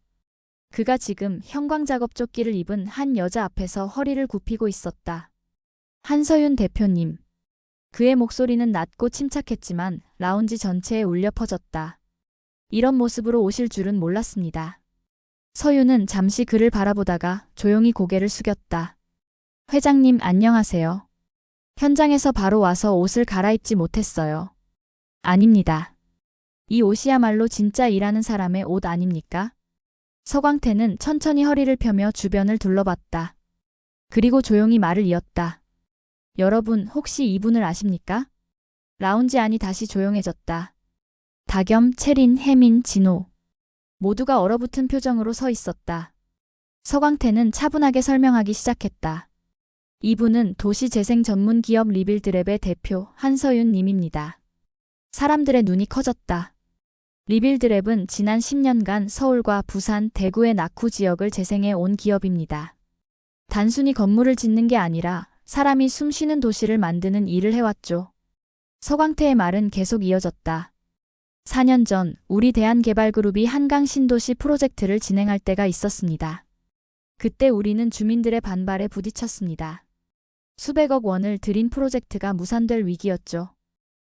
그가 지금 형광작업조끼를 입은 한 여자 앞에서 허리를 굽히고 있었다. 한서윤 대표님. 그의 목소리는 낮고 침착했지만 라운지 전체에 울려 퍼졌다. 이런 모습으로 오실 줄은 몰랐습니다. 서윤은 잠시 그를 바라보다가 조용히 고개를 숙였다. 회장님 안녕하세요. 현장에서 바로 와서 옷을 갈아입지 못했어요. 아닙니다. 이 옷이야말로 진짜 일하는 사람의 옷 아닙니까? 서광태는 천천히 허리를 펴며 주변을 둘러봤다. 그리고 조용히 말을 이었다. 여러분 혹시 이분을 아십니까? 라운지 안이 다시 조용해졌다. 다겸, 채린, 혜민, 진호. 모두가 얼어붙은 표정으로 서 있었다. 서광태는 차분하게 설명하기 시작했다. 이분은 도시재생 전문 기업 리빌드랩의 대표 한서윤 님입니다. 사람들의 눈이 커졌다. 리빌드랩은 지난 10년간 서울과 부산, 대구의 낙후 지역을 재생해 온 기업입니다. 단순히 건물을 짓는 게 아니라 사람이 숨 쉬는 도시를 만드는 일을 해왔죠. 서광태의 말은 계속 이어졌다. 4년 전 우리 대한개발그룹이 한강 신도시 프로젝트를 진행할 때가 있었습니다. 그때 우리는 주민들의 반발에 부딪혔습니다. 수백억 원을 들인 프로젝트가 무산될 위기였죠.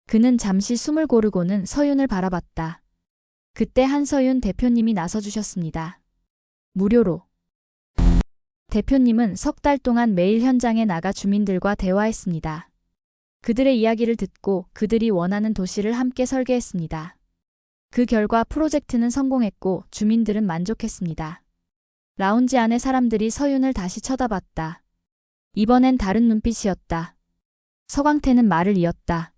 그는 잠시 숨을 고르고는 서윤을 바라봤다. 그때 한서윤 대표님이 나서주셨습니다. 무료로. 대표님은 석 달 동안 매일 현장에 나가 주민들과 대화했습니다. 그들의 이야기를 듣고 그들이 원하는 도시를 함께 설계했습니다. 그 결과 프로젝트는 성공했고 주민들은 만족했습니다. 라운지 안의 사람들이 서윤을 다시 쳐다봤다. 이번엔 다른 눈빛이었다. 서광태는 말을 이었다.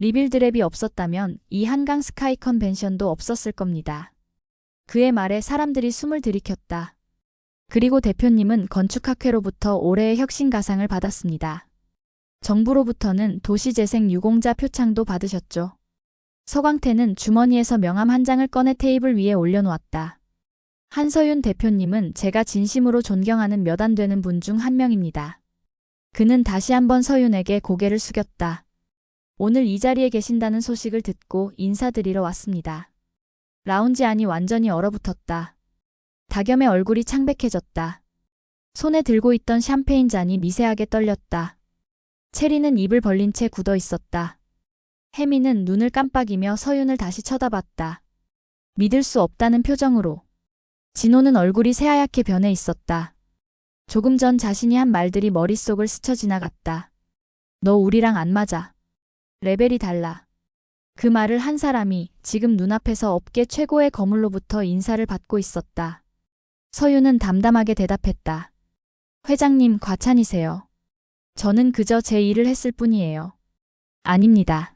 리빌드랩이 없었다면 이 한강 스카이 컨벤션도 없었을 겁니다. 그의 말에 사람들이 숨을 들이켰다. 그리고 대표님은 건축학회로부터 올해의 혁신가상을 받았습니다. 정부로부터는 도시재생 유공자 표창도 받으셨죠. 서광태는 주머니에서 명함 한 장을 꺼내 테이블 위에 올려놓았다. 한서윤 대표님은 제가 진심으로 존경하는 몇 안 되는 분 중 한 명입니다. 그는 다시 한번 서윤에게 고개를 숙였다. 오늘 이 자리에 계신다는 소식을 듣고 인사드리러 왔습니다. 라운지 안이 완전히 얼어붙었다. 다겸의 얼굴이 창백해졌다. 손에 들고 있던 샴페인 잔이 미세하게 떨렸다. 체리는 입을 벌린 채 굳어 있었다. 혜미는 눈을 깜빡이며 서윤을 다시 쳐다봤다. 믿을 수 없다는 표정으로. 진호는 얼굴이 새하얗게 변해 있었다. 조금 전 자신이 한 말들이 머릿속을 스쳐 지나갔다. 너 우리랑 안 맞아. 레벨이 달라. 그 말을 한 사람이 지금 눈앞에서 업계 최고의 거물로부터 인사를 받고 있었다. 서윤은 담담하게 대답했다. 회장님 과찬이세요. 저는 그저 제 일을 했을 뿐이에요. 아닙니다.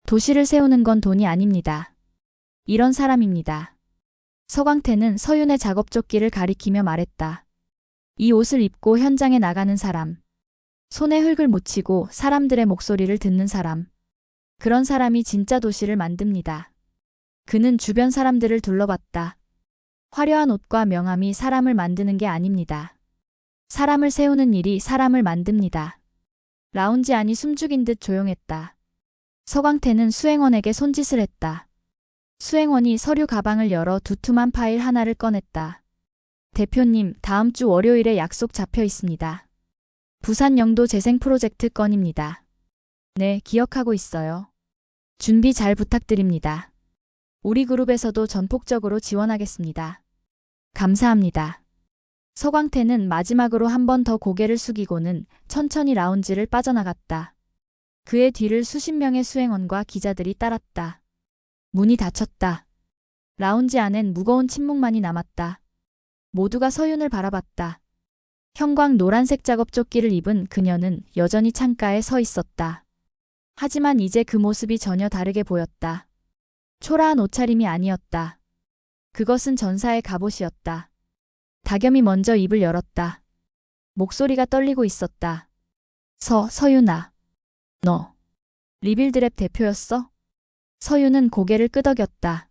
도시를 세우는 건 돈이 아닙니다. 이런 사람입니다. 서광태는 서윤의 작업조끼를 가리키며 말했다. 이 옷을 입고 현장에 나가는 사람. 손에 흙을 묻히고 사람들의 목소리를 듣는 사람. 그런 사람이 진짜 도시를 만듭니다. 그는 주변 사람들을 둘러봤다. 화려한 옷과 명함이 사람을 만드는 게 아닙니다. 사람을 세우는 일이 사람을 만듭니다. 라운지 안이 숨죽인 듯 조용했다. 서광태는 수행원에게 손짓을 했다. 수행원이 서류 가방을 열어 두툼한 파일 하나를 꺼냈다. 대표님, 다음 주 월요일에 약속 잡혀 있습니다. 부산 영도 재생 프로젝트 건입니다. 네, 기억하고 있어요. 준비 잘 부탁드립니다. 우리 그룹에서도 전폭적으로 지원하겠습니다. 감사합니다. 서광태는 마지막으로 한 번 더 고개를 숙이고는 천천히 라운지를 빠져나갔다. 그의 뒤를 수십 명의 수행원과 기자들이 따랐다. 문이 닫혔다. 라운지 안엔 무거운 침묵만이 남았다. 모두가 서윤을 바라봤다. 형광 노란색 작업조끼를 입은 그녀는 여전히 창가에 서 있었다. 하지만 이제 그 모습이 전혀 다르게 보였다. 초라한 옷차림이 아니었다. 그것은 전사의 갑옷이었다. 다겸이 먼저 입을 열었다. 목소리가 떨리고 있었다. 서윤아. 너 리빌드랩 대표였어? 서윤은 고개를 끄덕였다.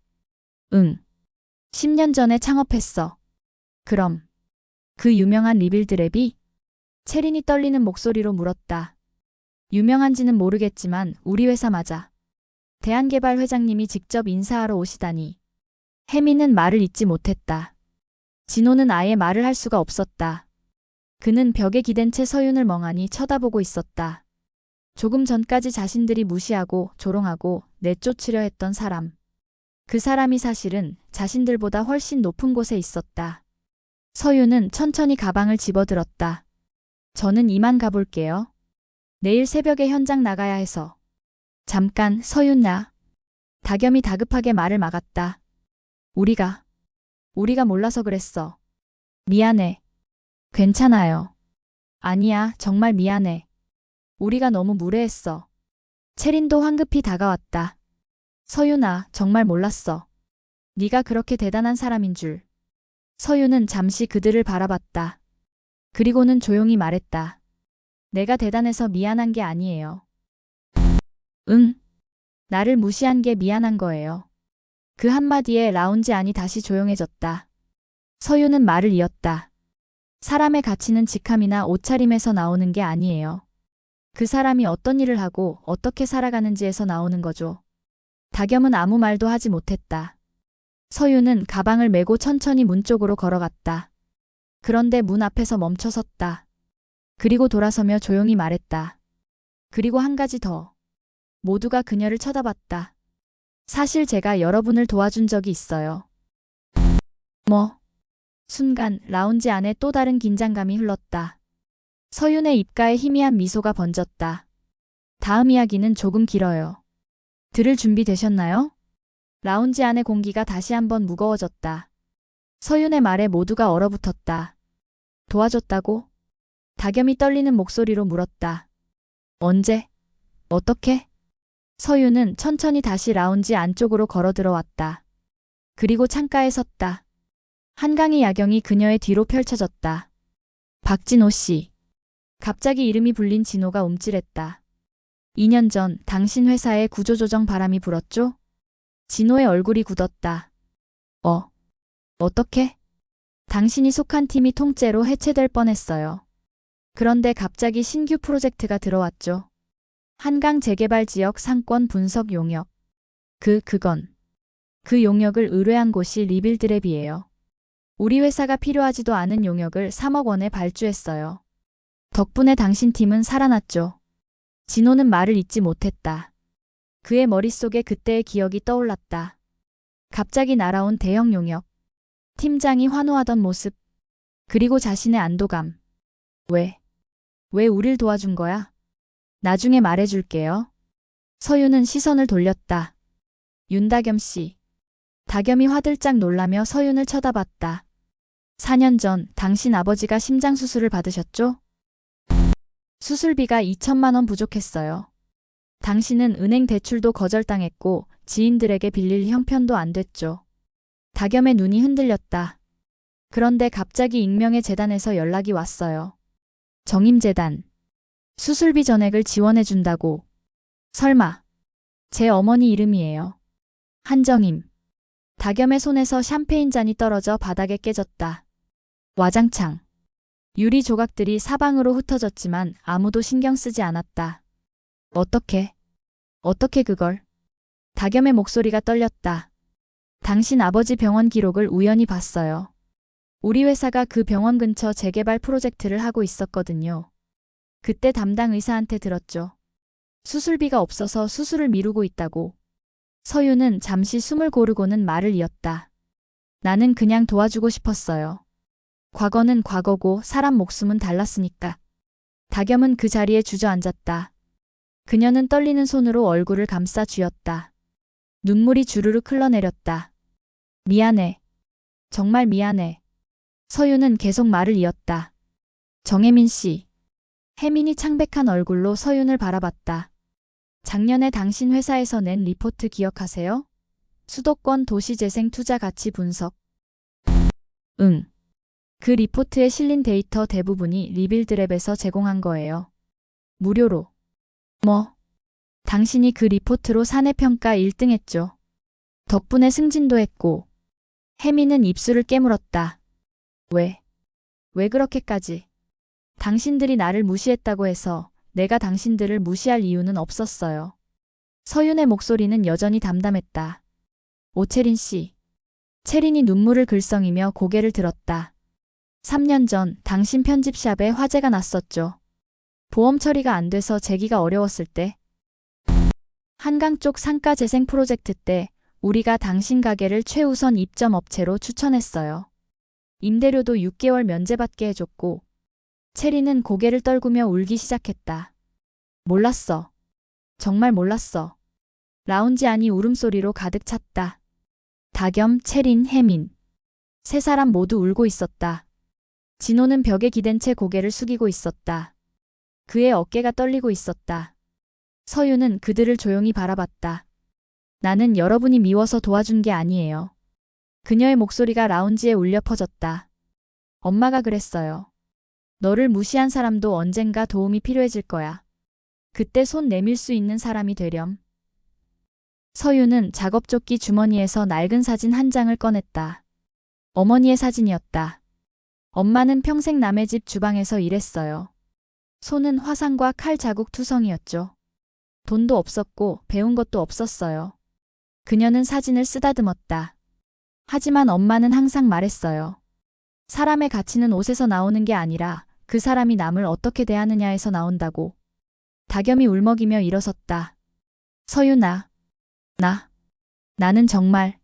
응. 10년 전에 창업했어. 그럼 그 유명한 리빌드랩이? 채린이 떨리는 목소리로 물었다. 유명한지는 모르겠지만 우리 회사 맞아. 대한개발 회장님이 직접 인사하러 오시다니. 혜미는 말을 잇지 못했다. 진호는 아예 말을 할 수가 없었다. 그는 벽에 기댄 채 서윤을 멍하니 쳐다보고 있었다. 조금 전까지 자신들이 무시하고 조롱하고 내쫓으려 했던 사람. 그 사람이 사실은 자신들보다 훨씬 높은 곳에 있었다. 서윤은 천천히 가방을 집어들었다. 저는 이만 가볼게요. 내일 새벽에 현장 나가야 해서. 잠깐, 서윤아. 다겸이 다급하게 말을 막았다. 우리가 몰라서 그랬어. 미안해. 괜찮아요. 아니야, 정말 미안해. 우리가 너무 무례했어. 채린도 황급히 다가왔다. 서윤아, 정말 몰랐어. 네가 그렇게 대단한 사람인 줄. 서윤은 잠시 그들을 바라봤다. 그리고는 조용히 말했다. 내가 대단해서 미안한 게 아니에요. 응. 나를 무시한 게 미안한 거예요. 그 한마디에 라운지 안이 다시 조용해졌다. 서윤은 말을 이었다. 사람의 가치는 직함이나 옷차림에서 나오는 게 아니에요. 그 사람이 어떤 일을 하고 어떻게 살아가는지에서 나오는 거죠. 다겸은 아무 말도 하지 못했다. 서윤은 가방을 메고 천천히 문 쪽으로 걸어갔다. 그런데 문 앞에서 멈춰섰다. 그리고 돌아서며 조용히 말했다. 그리고 한 가지 더. 모두가 그녀를 쳐다봤다. 사실 제가 여러분을 도와준 적이 있어요. 뭐? 순간 라운지 안에 또 다른 긴장감이 흘렀다. 서윤의 입가에 희미한 미소가 번졌다. 다음 이야기는 조금 길어요. 들을 준비 되셨나요? 라운지 안의 공기가 다시 한번 무거워졌다. 서윤의 말에 모두가 얼어붙었다. 도와줬다고? 다겸이 떨리는 목소리로 물었다. 언제? 어떻게? 서윤은 천천히 다시 라운지 안쪽으로 걸어 들어왔다. 그리고 창가에 섰다. 한강의 야경이 그녀의 뒤로 펼쳐졌다. 박진호 씨. 갑자기 이름이 불린 진호가 움찔했다. 2년 전 당신 회사에 구조조정 바람이 불었죠? 진호의 얼굴이 굳었다. 어떻게? 당신이 속한 팀이 통째로 해체될 뻔했어요. 그런데 갑자기 신규 프로젝트가 들어왔죠. 한강 재개발 지역 상권 분석 용역. 그 용역을 의뢰한 곳이 리빌드랩이에요. 우리 회사가 필요하지도 않은 용역을 3억 원에 발주했어요. 덕분에 당신 팀은 살아났죠. 진호는 말을 잇지 못했다. 그의 머릿속에 그때의 기억이 떠올랐다. 갑자기 날아온 대형 용역. 팀장이 환호하던 모습. 그리고 자신의 안도감. 왜 우릴 도와준 거야? 나중에 말해줄게요. 서윤은 시선을 돌렸다. 윤다겸 씨. 다겸이 화들짝 놀라며 서윤을 쳐다봤다. 4년 전 당신 아버지가 심장수술을 받으셨죠? 수술비가 2천만 원 부족했어요. 당신은 은행 대출도 거절당했고 지인들에게 빌릴 형편도 안 됐죠. 다겸의 눈이 흔들렸다. 그런데 갑자기 익명의 재단에서 연락이 왔어요. 정임재단. 수술비 전액을 지원해준다고. 설마. 제 어머니 이름이에요. 한정임. 다겸의 손에서 샴페인 잔이 떨어져 바닥에 깨졌다. 와장창. 유리 조각들이 사방으로 흩어졌지만 아무도 신경 쓰지 않았다. 어떻게 그걸? 다겸의 목소리가 떨렸다. 당신 아버지 병원 기록을 우연히 봤어요. 우리 회사가 그 병원 근처 재개발 프로젝트를 하고 있었거든요. 그때 담당 의사한테 들었죠. 수술비가 없어서 수술을 미루고 있다고. 서윤은 잠시 숨을 고르고는 말을 이었다. 나는 그냥 도와주고 싶었어요. 과거는 과거고 사람 목숨은 달랐으니까. 다겸은 그 자리에 주저앉았다. 그녀는 떨리는 손으로 얼굴을 감싸 쥐었다. 눈물이 주르륵 흘러내렸다. 미안해. 정말 미안해. 서윤은 계속 말을 이었다. 정혜민 씨. 혜민이 창백한 얼굴로 서윤을 바라봤다. 작년에 당신 회사에서 낸 리포트 기억하세요? 수도권 도시재생 투자 가치 분석. 응. 그 리포트에 실린 데이터 대부분이 리빌드랩에서 제공한 거예요. 무료로. 뭐? 당신이 그 리포트로 사내평가 1등 했죠. 덕분에 승진도 했고. 혜민은 입술을 깨물었다. 왜 그렇게까지? 당신들이 나를 무시했다고 해서 내가 당신들을 무시할 이유는 없었어요. 서윤의 목소리는 여전히 담담했다. 오채린 씨. 채린이 눈물을 글썽이며 고개를 들었다. 3년 전 당신 편집샵에 화재가 났었죠. 보험 처리가 안 돼서 재기가 어려웠을 때. 한강 쪽 상가 재생 프로젝트 때 우리가 당신 가게를 최우선 입점 업체로 추천했어요. 임대료도 6개월 면제받게 해줬고. 채린은 고개를 떨구며 울기 시작했다. 몰랐어. 정말 몰랐어. 라운지 안이 울음소리로 가득 찼다. 다겸, 채린, 혜민. 세 사람 모두 울고 있었다. 진호는 벽에 기댄 채 고개를 숙이고 있었다. 그의 어깨가 떨리고 있었다. 서윤은 그들을 조용히 바라봤다. 나는 여러분이 미워서 도와준 게 아니에요. 그녀의 목소리가 라운지에 울려 퍼졌다. 엄마가 그랬어요. 너를 무시한 사람도 언젠가 도움이 필요해질 거야. 그때 손 내밀 수 있는 사람이 되렴. 서윤은 작업조끼 주머니에서 낡은 사진 한 장을 꺼냈다. 어머니의 사진이었다. 엄마는 평생 남의 집 주방에서 일했어요. 손은 화상과 칼 자국 투성이었죠. 돈도 없었고 배운 것도 없었어요. 그녀는 사진을 쓰다듬었다. 하지만 엄마는 항상 말했어요. 사람의 가치는 옷에서 나오는 게 아니라 그 사람이 남을 어떻게 대하느냐에서 나온다고. 다겸이 울먹이며 일어섰다. 서윤아. 나는 정말.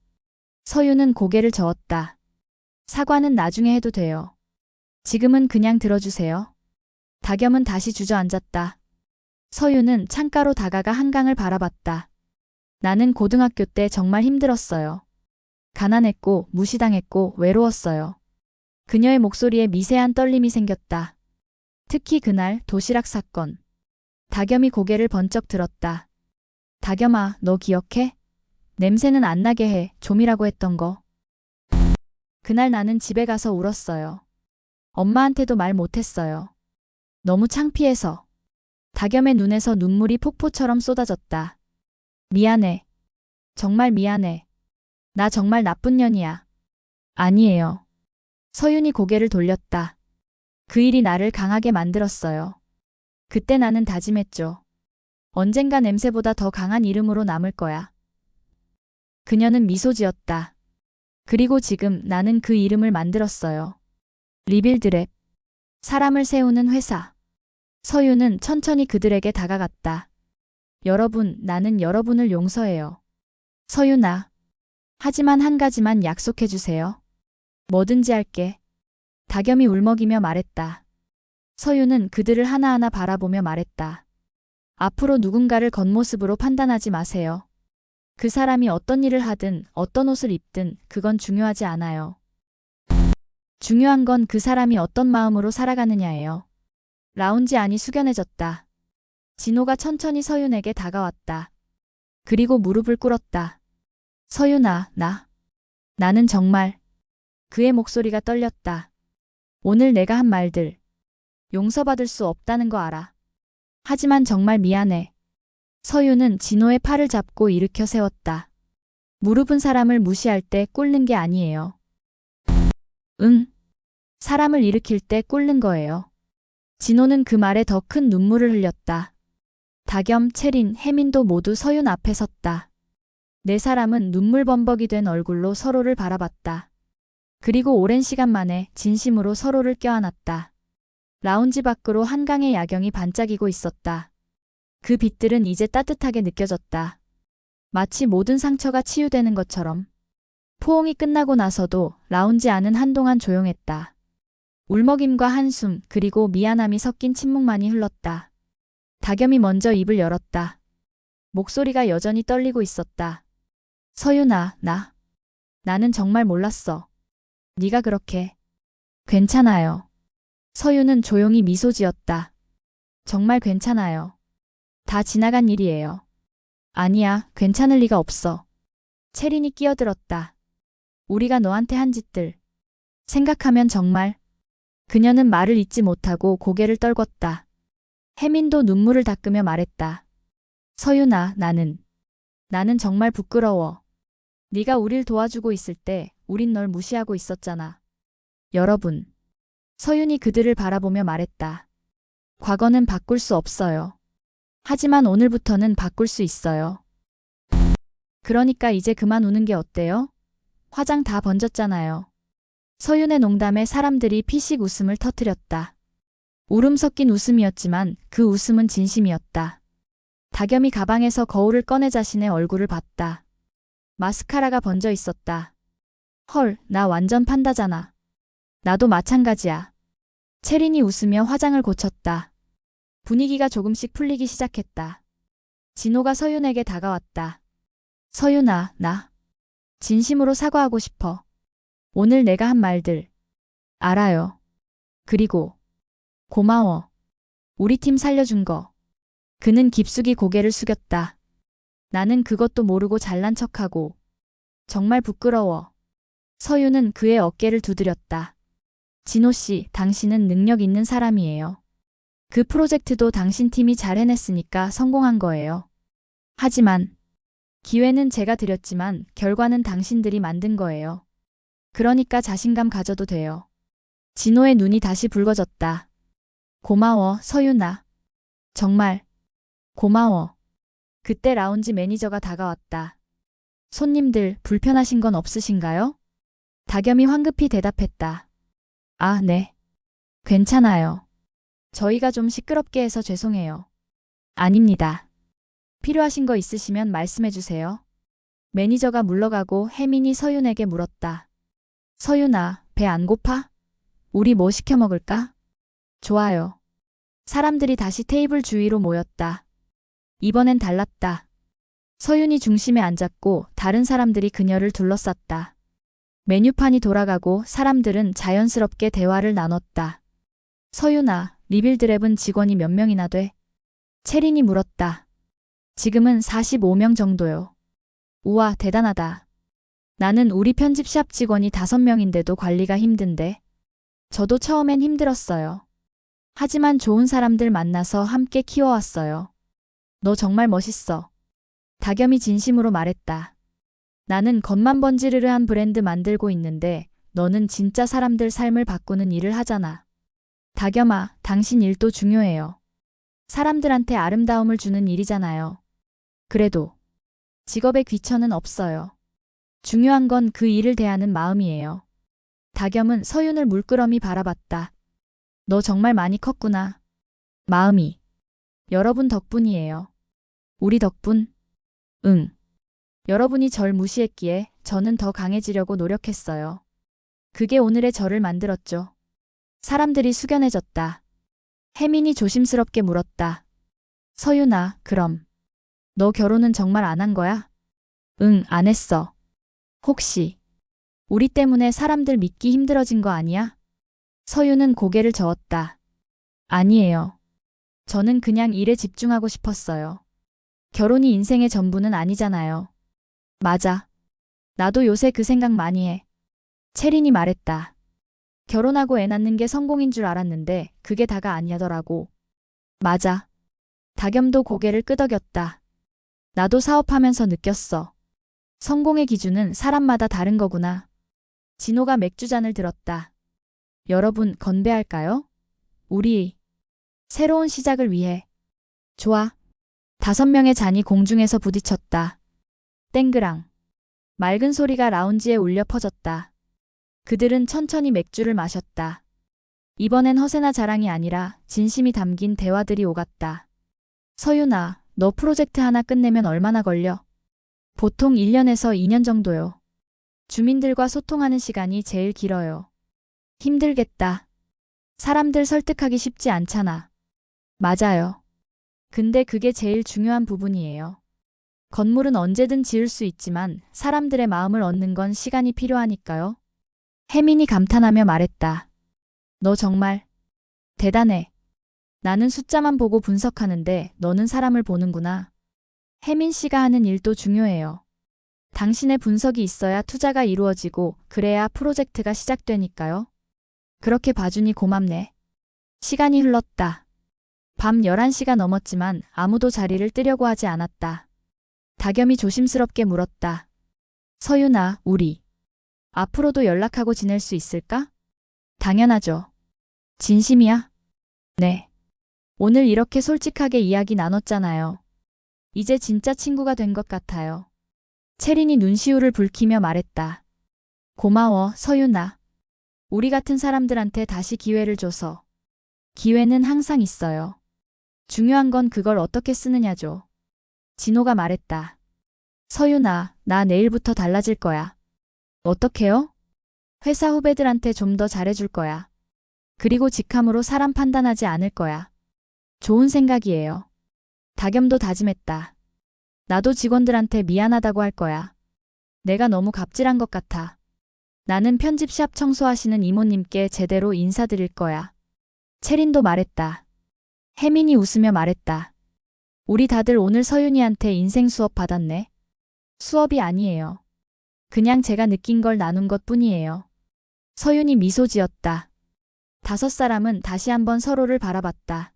서윤은 고개를 저었다. 사과는 나중에 해도 돼요. 지금은 그냥 들어주세요. 다겸은 다시 주저앉았다. 서윤은 창가로 다가가 한강을 바라봤다. 나는 고등학교 때 정말 힘들었어요. 가난했고 무시당했고 외로웠어요. 그녀의 목소리에 미세한 떨림이 생겼다. 특히 그날 도시락 사건. 다겸이 고개를 번쩍 들었다. 다겸아, 너 기억해? 냄새는 안 나게 해, 좀이라고 했던 거. 그날 나는 집에 가서 울었어요. 엄마한테도 말 못했어요. 너무 창피해서. 다겸의 눈에서 눈물이 폭포처럼 쏟아졌다. 미안해. 정말 미안해. 나 정말 나쁜 년이야. 아니에요. 서윤이 고개를 돌렸다. 그 일이 나를 강하게 만들었어요. 그때 나는 다짐했죠. 언젠가 냄새보다 더 강한 이름으로 남을 거야. 그녀는 미소 지었다. 그리고 지금 나는 그 이름을 만들었어요. 리빌드랩. 사람을 세우는 회사. 서윤은 천천히 그들에게 다가갔다. 여러분, 나는 여러분을 용서해요. 서윤아. 하지만 한 가지만 약속해주세요. 뭐든지 할게. 다겸이 울먹이며 말했다. 서윤은 그들을 하나하나 바라보며 말했다. 앞으로 누군가를 겉모습으로 판단하지 마세요. 그 사람이 어떤 일을 하든 어떤 옷을 입든 그건 중요하지 않아요. 중요한 건 그 사람이 어떤 마음으로 살아가느냐예요. 라운지 안이 숙연해졌다. 진호가 천천히 서윤에게 다가왔다. 그리고 무릎을 꿇었다. 서윤아, 나는 정말. 그의 목소리가 떨렸다. 오늘 내가 한 말들. 용서받을 수 없다는 거 알아. 하지만 정말 미안해. 서윤은 진호의 팔을 잡고 일으켜 세웠다. 무릎은 사람을 무시할 때 꿇는 게 아니에요. 응. 사람을 일으킬 때 꿇는 거예요. 진호는 그 말에 더 큰 눈물을 흘렸다. 다겸, 채린, 혜민도 모두 서윤 앞에 섰다. 네 사람은 눈물범벅이 된 얼굴로 서로를 바라봤다. 그리고 오랜 시간 만에 진심으로 서로를 껴안았다. 라운지 밖으로 한강의 야경이 반짝이고 있었다. 그 빛들은 이제 따뜻하게 느껴졌다. 마치 모든 상처가 치유되는 것처럼. 포옹이 끝나고 나서도 라운지 안은 한동안 조용했다. 울먹임과 한숨 그리고 미안함이 섞인 침묵만이 흘렀다. 다겸이 먼저 입을 열었다. 목소리가 여전히 떨리고 있었다. 서윤아, 나는 정말 몰랐어. 네가 그렇게. 괜찮아요. 서윤은 조용히 미소 지었다. 정말 괜찮아요. 다 지나간 일이에요. 아니야, 괜찮을 리가 없어. 채린이 끼어들었다. 우리가 너한테 한 짓들. 생각하면 정말. 그녀는 말을 잇지 못하고 고개를 떨궜다. 혜민도 눈물을 닦으며 말했다. 서윤아, 나는 정말 부끄러워. 네가 우릴 도와주고 있을 때 우린 널 무시하고 있었잖아. 여러분. 서윤이 그들을 바라보며 말했다. 과거는 바꿀 수 없어요. 하지만 오늘부터는 바꿀 수 있어요. 그러니까 이제 그만 우는 게 어때요? 화장 다 번졌잖아요. 서윤의 농담에 사람들이 피식 웃음을 터뜨렸다. 울음 섞인 웃음이었지만 그 웃음은 진심이었다. 다겸이 가방에서 거울을 꺼내 자신의 얼굴을 봤다. 마스카라가 번져 있었다. 헐, 나 완전 판다잖아. 나도 마찬가지야. 채린이 웃으며 화장을 고쳤다. 분위기가 조금씩 풀리기 시작했다. 진호가 서윤에게 다가왔다. 서윤아, 나 진심으로 사과하고 싶어. 오늘 내가 한 말들 알아요. 그리고 고마워. 우리 팀 살려준 거. 그는 깊숙이 고개를 숙였다. 나는 그것도 모르고 잘난 척하고. 정말 부끄러워. 서윤은 그의 어깨를 두드렸다. 진호 씨, 당신은 능력 있는 사람이에요. 그 프로젝트도 당신 팀이 잘 해냈으니까 성공한 거예요. 하지만 기회는 제가 드렸지만 결과는 당신들이 만든 거예요. 그러니까 자신감 가져도 돼요. 진호의 눈이 다시 붉어졌다. 고마워, 서윤아. 정말 고마워. 그때 라운지 매니저가 다가왔다. 손님들, 불편하신 건 없으신가요? 다겸이 황급히 대답했다. 아, 네. 괜찮아요. 저희가 좀 시끄럽게 해서 죄송해요. 아닙니다. 필요하신 거 있으시면 말씀해 주세요. 매니저가 물러가고 혜민이 서윤에게 물었다. 서윤아, 배 안 고파? 우리 뭐 시켜 먹을까? 좋아요. 사람들이 다시 테이블 주위로 모였다. 이번엔 달랐다. 서윤이 중심에 앉았고 다른 사람들이 그녀를 둘러쌌다. 메뉴판이 돌아가고 사람들은 자연스럽게 대화를 나눴다. 서윤아, 리빌드랩은 직원이 몇 명이나 돼? 채린이 물었다. 지금은 45명 정도요. 우와, 대단하다. 나는 우리 편집샵 직원이 5명인데도 관리가 힘든데. 저도 처음엔 힘들었어요. 하지만 좋은 사람들 만나서 함께 키워왔어요. 너 정말 멋있어. 다겸이 진심으로 말했다. 나는 겉만 번지르르한 브랜드 만들고 있는데 너는 진짜 사람들 삶을 바꾸는 일을 하잖아. 다겸아, 당신 일도 중요해요. 사람들한테 아름다움을 주는 일이잖아요. 그래도 직업에 귀천은 없어요. 중요한 건 그 일을 대하는 마음이에요. 다겸은 서윤을 물끄러미 바라봤다. 너 정말 많이 컸구나. 마음이. 여러분 덕분이에요. 우리 덕분? 응. 여러분이 절 무시했기에 저는 더 강해지려고 노력했어요. 그게 오늘의 저를 만들었죠. 사람들이 숙연해졌다. 혜민이 조심스럽게 물었다. 서윤아, 그럼 너 결혼은 정말 안 한 거야? 응, 안 했어. 혹시 우리 때문에 사람들 믿기 힘들어진 거 아니야? 서윤은 고개를 저었다. 아니에요. 저는 그냥 일에 집중하고 싶었어요. 결혼이 인생의 전부는 아니잖아요. 맞아. 나도 요새 그 생각 많이 해. 채린이 말했다. 결혼하고 애 낳는 게 성공인 줄 알았는데 그게 다가 아니더라고. 맞아. 다겸도 고개를 끄덕였다. 나도 사업하면서 느꼈어. 성공의 기준은 사람마다 다른 거구나. 진호가 맥주잔을 들었다. 여러분, 건배할까요? 우리 새로운 시작을 위해. 좋아. 5명의 잔이 공중에서 부딪혔다. 땡그랑. 맑은 소리가 라운지에 울려 퍼졌다. 그들은 천천히 맥주를 마셨다. 이번엔 허세나 자랑이 아니라 진심이 담긴 대화들이 오갔다. 서윤아, 너 프로젝트 하나 끝내면 얼마나 걸려? 보통 1년에서 2년 정도요. 주민들과 소통하는 시간이 제일 길어요. 힘들겠다. 사람들 설득하기 쉽지 않잖아. 맞아요. 근데 그게 제일 중요한 부분이에요. 건물은 언제든 지을 수 있지만 사람들의 마음을 얻는 건 시간이 필요하니까요. 혜민이 감탄하며 말했다. 너 정말 대단해. 나는 숫자만 보고 분석하는데 너는 사람을 보는구나. 혜민 씨가 하는 일도 중요해요. 당신의 분석이 있어야 투자가 이루어지고 그래야 프로젝트가 시작되니까요. 그렇게 봐주니 고맙네. 시간이 흘렀다. 밤 11시가 넘었지만 아무도 자리를 뜨려고 하지 않았다. 다겸이 조심스럽게 물었다. 서윤아, 우리 앞으로도 연락하고 지낼 수 있을까? 당연하죠. 진심이야? 네. 오늘 이렇게 솔직하게 이야기 나눴잖아요. 이제 진짜 친구가 된 것 같아요. 채린이 눈시울을 붉히며 말했다. 고마워, 서윤아. 우리 같은 사람들한테 다시 기회를 줘서. 기회는 항상 있어요. 중요한 건 그걸 어떻게 쓰느냐죠. 진호가 말했다. 서윤아, 나 내일부터 달라질 거야. 어떻게요? 회사 후배들한테 좀 더 잘해줄 거야. 그리고 직함으로 사람 판단하지 않을 거야. 좋은 생각이에요. 다겸도 다짐했다. 나도 직원들한테 미안하다고 할 거야. 내가 너무 갑질한 것 같아. 나는 편집샵 청소하시는 이모님께 제대로 인사드릴 거야. 채린도 말했다. 혜민이 웃으며 말했다. 우리 다들 오늘 서윤이한테 인생 수업 받았네. 수업이 아니에요. 그냥 제가 느낀 걸 나눈 것 뿐이에요. 서윤이 미소 지었다. 5사람은 다시 한번 서로를 바라봤다.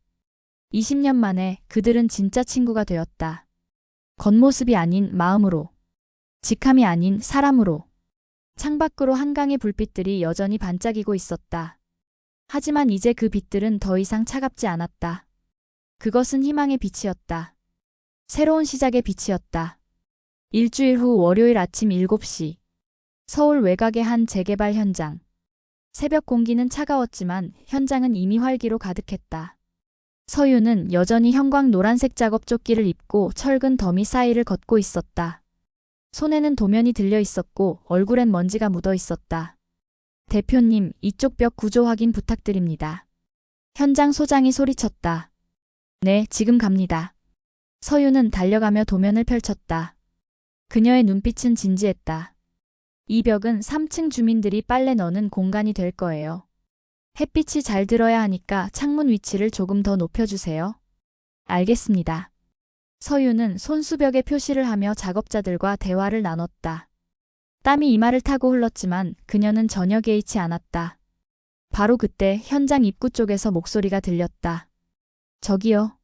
20년 만에 그들은 진짜 친구가 되었다. 겉모습이 아닌 마음으로. 직함이 아닌 사람으로. 창밖으로 한강의 불빛들이 여전히 반짝이고 있었다. 하지만 이제 그 빛들은 더 이상 차갑지 않았다. 그것은 희망의 빛이었다. 새로운 시작의 빛이었다. 일주일 후 월요일 아침 7시. 서울 외곽의 한 재개발 현장. 새벽 공기는 차가웠지만 현장은 이미 활기로 가득했다. 서윤은 여전히 형광 노란색 작업조끼를 입고 철근 더미 사이를 걷고 있었다. 손에는 도면이 들려 있었고 얼굴엔 먼지가 묻어 있었다. 대표님, 이쪽 벽 구조 확인 부탁드립니다. 현장 소장이 소리쳤다. 네, 지금 갑니다. 서윤은 달려가며 도면을 펼쳤다. 그녀의 눈빛은 진지했다. 이 벽은 3층 주민들이 빨래 넣는 공간이 될 거예요. 햇빛이 잘 들어야 하니까 창문 위치를 조금 더 높여주세요. 알겠습니다. 서윤은 손수벽에 표시를 하며 작업자들과 대화를 나눴다. 땀이 이마를 타고 흘렀지만 그녀는 전혀 개의치 않았다. 바로 그때 현장 입구 쪽에서 목소리가 들렸다. 저기요.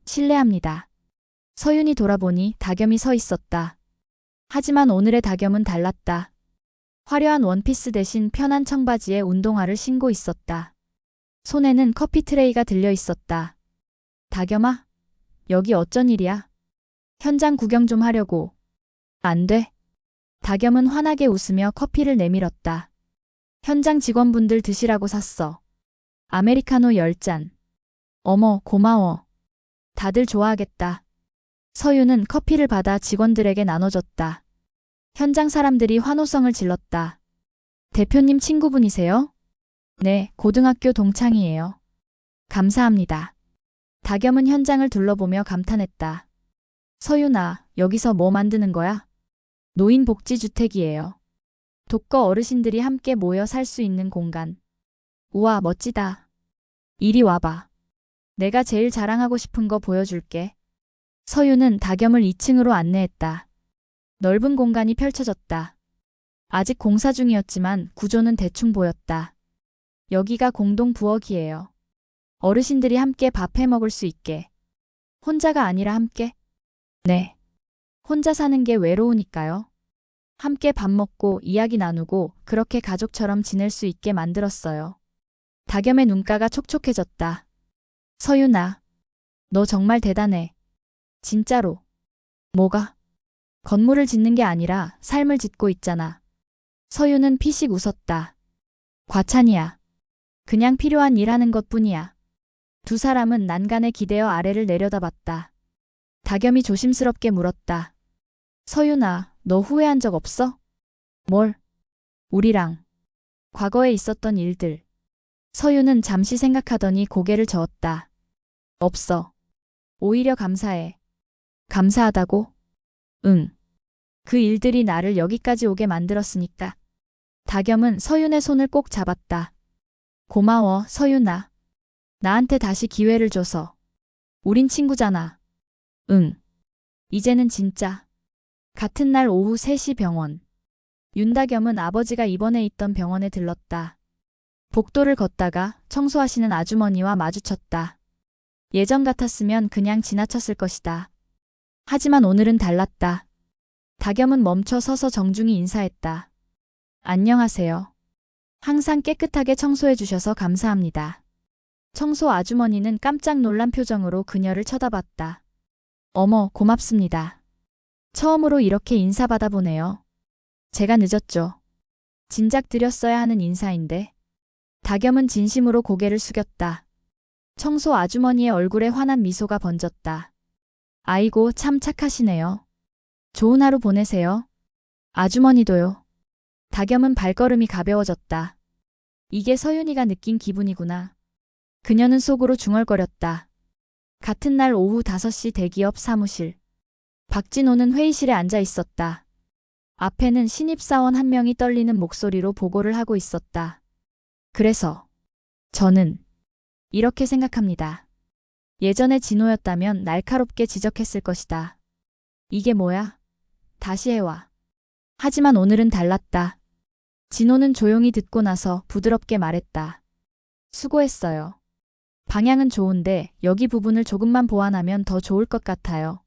실례합니다. 서윤이 돌아보니 다겸이 서 있었다. 하지만 오늘의 다겸은 달랐다. 화려한 원피스 대신 편한 청바지에 운동화를 신고 있었다. 손에는 커피 트레이가 들려 있었다. 다겸아, 여기 어쩐 일이야? 현장 구경 좀 하려고. 안 돼. 다겸은 환하게 웃으며 커피를 내밀었다. 현장 직원분들 드시라고 샀어. 아메리카노 10잔. 어머, 고마워. 다들 좋아하겠다. 서윤은 커피를 받아 직원들에게 나눠줬다. 현장 사람들이 환호성을 질렀다. 대표님 친구분이세요? 네, 고등학교 동창이에요. 감사합니다. 다겸은 현장을 둘러보며 감탄했다. 서윤아, 여기서 뭐 만드는 거야? 노인복지주택이에요. 독거 어르신들이 함께 모여 살 수 있는 공간. 우와, 멋지다. 이리 와봐. 내가 제일 자랑하고 싶은 거 보여줄게. 서윤은 다겸을 2층으로 안내했다. 넓은 공간이 펼쳐졌다. 아직 공사 중이었지만 구조는 대충 보였다. 여기가 공동 부엌이에요. 어르신들이 함께 밥 해 먹을 수 있게. 혼자가 아니라 함께? 네. 혼자 사는 게 외로우니까요. 함께 밥 먹고 이야기 나누고 그렇게 가족처럼 지낼 수 있게 만들었어요. 다겸의 눈가가 촉촉해졌다. 서윤아, 너 정말 대단해. 진짜로. 뭐가? 건물을 짓는 게 아니라 삶을 짓고 있잖아. 서윤은 피식 웃었다. 과찬이야. 그냥 필요한 일 하는 것뿐이야. 두 사람은 난간에 기대어 아래를 내려다봤다. 다겸이 조심스럽게 물었다. 서윤아, 너 후회한 적 없어? 뭘? 우리랑. 과거에 있었던 일들. 서윤은 잠시 생각하더니 고개를 저었다. 없어. 오히려 감사해. 감사하다고? 응. 그 일들이 나를 여기까지 오게 만들었으니까. 다겸은 서윤의 손을 꼭 잡았다. 고마워, 서윤아. 나한테 다시 기회를 줘서. 우린 친구잖아. 응. 이제는 진짜. 같은 날 오후 3시 병원. 윤다겸은 아버지가 입원해 있던 병원에 들렀다. 복도를 걷다가 청소하시는 아주머니와 마주쳤다. 예전 같았으면 그냥 지나쳤을 것이다. 하지만 오늘은 달랐다. 다겸은 멈춰 서서 정중히 인사했다. 안녕하세요. 항상 깨끗하게 청소해 주셔서 감사합니다. 청소 아주머니는 깜짝 놀란 표정으로 그녀를 쳐다봤다. 어머, 고맙습니다. 처음으로 이렇게 인사받아 보네요. 제가 늦었죠. 진작 드렸어야 하는 인사인데. 다겸은 진심으로 고개를 숙였다. 청소 아주머니의 얼굴에 환한 미소가 번졌다. 아이고, 참 착하시네요. 좋은 하루 보내세요. 아주머니도요. 다겸은 발걸음이 가벼워졌다. 이게 서윤이가 느낀 기분이구나. 그녀는 속으로 중얼거렸다. 같은 날 오후 5시 대기업 사무실. 박진호는 회의실에 앉아 있었다. 앞에는 신입사원 한 명이 떨리는 목소리로 보고를 하고 있었다. 그래서 저는 이렇게 생각합니다. 예전에 진호였다면 날카롭게 지적했을 것이다. 이게 뭐야? 다시 해와. 하지만 오늘은 달랐다. 진호는 조용히 듣고 나서 부드럽게 말했다. 수고했어요. 방향은 좋은데 여기 부분을 조금만 보완하면 더 좋을 것 같아요.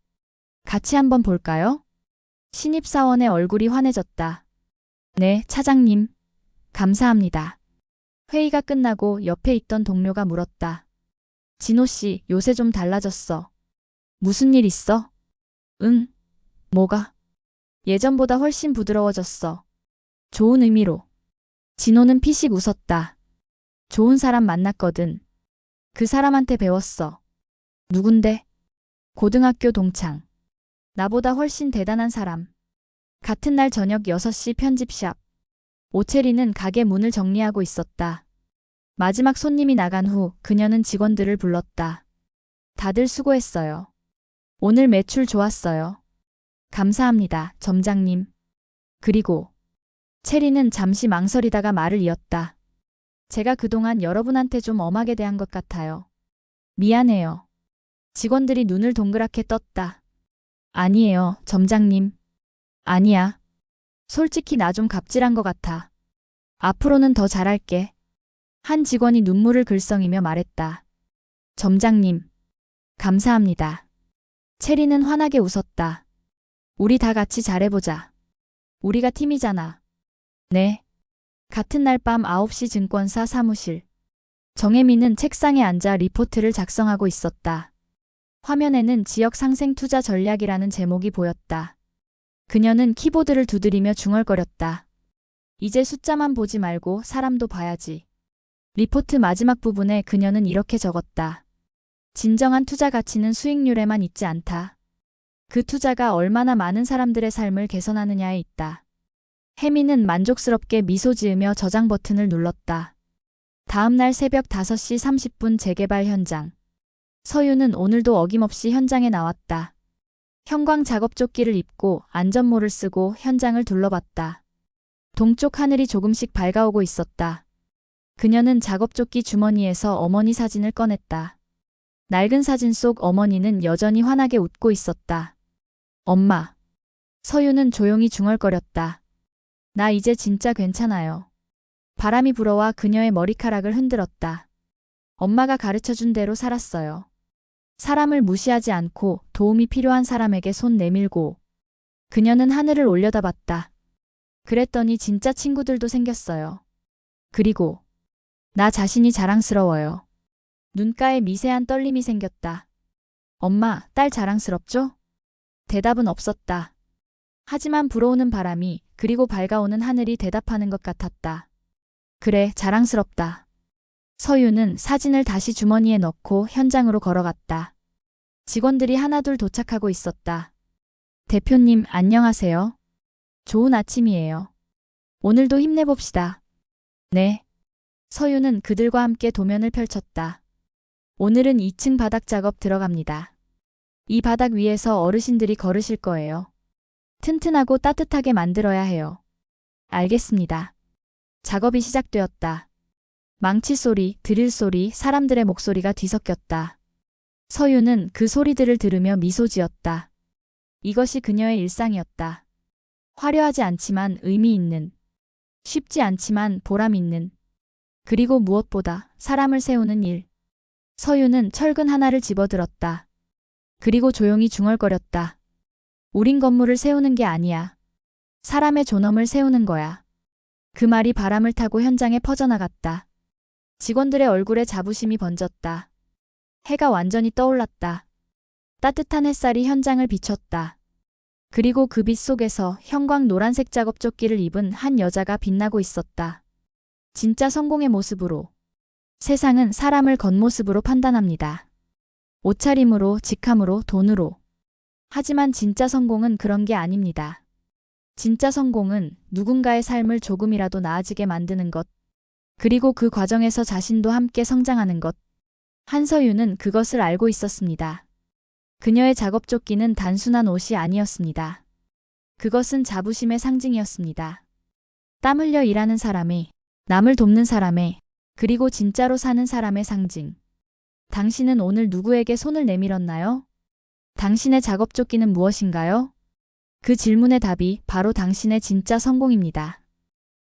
같이 한번 볼까요? 신입사원의 얼굴이 환해졌다. 네, 차장님. 감사합니다. 회의가 끝나고 옆에 있던 동료가 물었다. 진호 씨, 요새 좀 달라졌어. 무슨 일 있어? 응. 뭐가? 예전보다 훨씬 부드러워졌어. 좋은 의미로. 진호는 피식 웃었다. 좋은 사람 만났거든. 그 사람한테 배웠어. 누군데? 고등학교 동창. 나보다 훨씬 대단한 사람. 같은 날 저녁 6시 편집샵. 오채리는 가게 문을 정리하고 있었다. 마지막 손님이 나간 후 그녀는 직원들을 불렀다. 다들 수고했어요. 오늘 매출 좋았어요. 감사합니다, 점장님. 그리고 체리는 잠시 망설이다가 말을 이었다. 제가 그동안 여러분한테 좀 엄하게 대한 것 같아요. 미안해요. 직원들이 눈을 동그랗게 떴다. 아니에요, 점장님. 아니야. 솔직히 나 좀 갑질한 것 같아. 앞으로는 더 잘할게. 한 직원이 눈물을 글썽이며 말했다. 점장님. 감사합니다. 체리는 환하게 웃었다. 우리 다 같이 잘해보자. 우리가 팀이잖아. 네. 같은 날 밤 9시 증권사 사무실. 정혜미는 책상에 앉아 리포트를 작성하고 있었다. 화면에는 지역 상생 투자 전략이라는 제목이 보였다. 그녀는 키보드를 두드리며 중얼거렸다. 이제 숫자만 보지 말고 사람도 봐야지. 리포트 마지막 부분에 그녀는 이렇게 적었다. 진정한 투자 가치는 수익률에만 있지 않다. 그 투자가 얼마나 많은 사람들의 삶을 개선하느냐에 있다. 혜미는 만족스럽게 미소 지으며 저장 버튼을 눌렀다. 다음 날 새벽 5시 30분 재개발 현장. 서유는 오늘도 어김없이 현장에 나왔다. 형광 작업조끼를 입고 안전모를 쓰고 현장을 둘러봤다. 동쪽 하늘이 조금씩 밝아오고 있었다. 그녀는 작업조끼 주머니에서 어머니 사진을 꺼냈다. 낡은 사진 속 어머니는 여전히 환하게 웃고 있었다. 엄마. 서유는 조용히 중얼거렸다. 나 이제 진짜 괜찮아요. 바람이 불어와 그녀의 머리카락을 흔들었다. 엄마가 가르쳐준 대로 살았어요. 사람을 무시하지 않고 도움이 필요한 사람에게 손 내밀고. 그녀는 하늘을 올려다봤다. 그랬더니 진짜 친구들도 생겼어요. 그리고 나 자신이 자랑스러워요. 눈가에 미세한 떨림이 생겼다. 엄마, 딸 자랑스럽죠? 대답은 없었다. 하지만 불어오는 바람이 그리고 밝아오는 하늘이 대답하는 것 같았다. 그래, 자랑스럽다. 서유는 사진을 다시 주머니에 넣고 현장으로 걸어갔다. 직원들이 하나둘 도착하고 있었다. 대표님, 안녕하세요. 좋은 아침이에요. 오늘도 힘내봅시다. 네. 서유는 그들과 함께 도면을 펼쳤다. 오늘은 2층 바닥 작업 들어갑니다. 이 바닥 위에서 어르신들이 걸으실 거예요. 튼튼하고 따뜻하게 만들어야 해요. 알겠습니다. 작업이 시작되었다. 망치 소리, 드릴 소리, 사람들의 목소리가 뒤섞였다. 서유는 그 소리들을 들으며 미소 지었다. 이것이 그녀의 일상이었다. 화려하지 않지만 의미 있는, 쉽지 않지만 보람 있는, 그리고 무엇보다 사람을 세우는 일. 서유는 철근 하나를 집어들었다. 그리고 조용히 중얼거렸다. 우린 건물을 세우는 게 아니야. 사람의 존엄을 세우는 거야. 그 말이 바람을 타고 현장에 퍼져나갔다. 직원들의 얼굴에 자부심이 번졌다. 해가 완전히 떠올랐다. 따뜻한 햇살이 현장을 비췄다. 그리고 그 빛 속에서 형광 노란색 작업조끼를 입은 한 여자가 빛나고 있었다. 진짜 성공의 모습으로. 세상은 사람을 겉모습으로 판단합니다. 옷차림으로, 직함으로, 돈으로. 하지만 진짜 성공은 그런 게 아닙니다. 진짜 성공은 누군가의 삶을 조금이라도 나아지게 만드는 것. 그리고 그 과정에서 자신도 함께 성장하는 것. 한서유는 그것을 알고 있었습니다. 그녀의 작업조끼는 단순한 옷이 아니었습니다. 그것은 자부심의 상징이었습니다. 땀 흘려 일하는 사람의, 남을 돕는 사람의, 그리고 진짜로 사는 사람의 상징. 당신은 오늘 누구에게 손을 내밀었나요? 당신의 작업조끼는 무엇인가요? 그 질문의 답이 바로 당신의 진짜 성공입니다.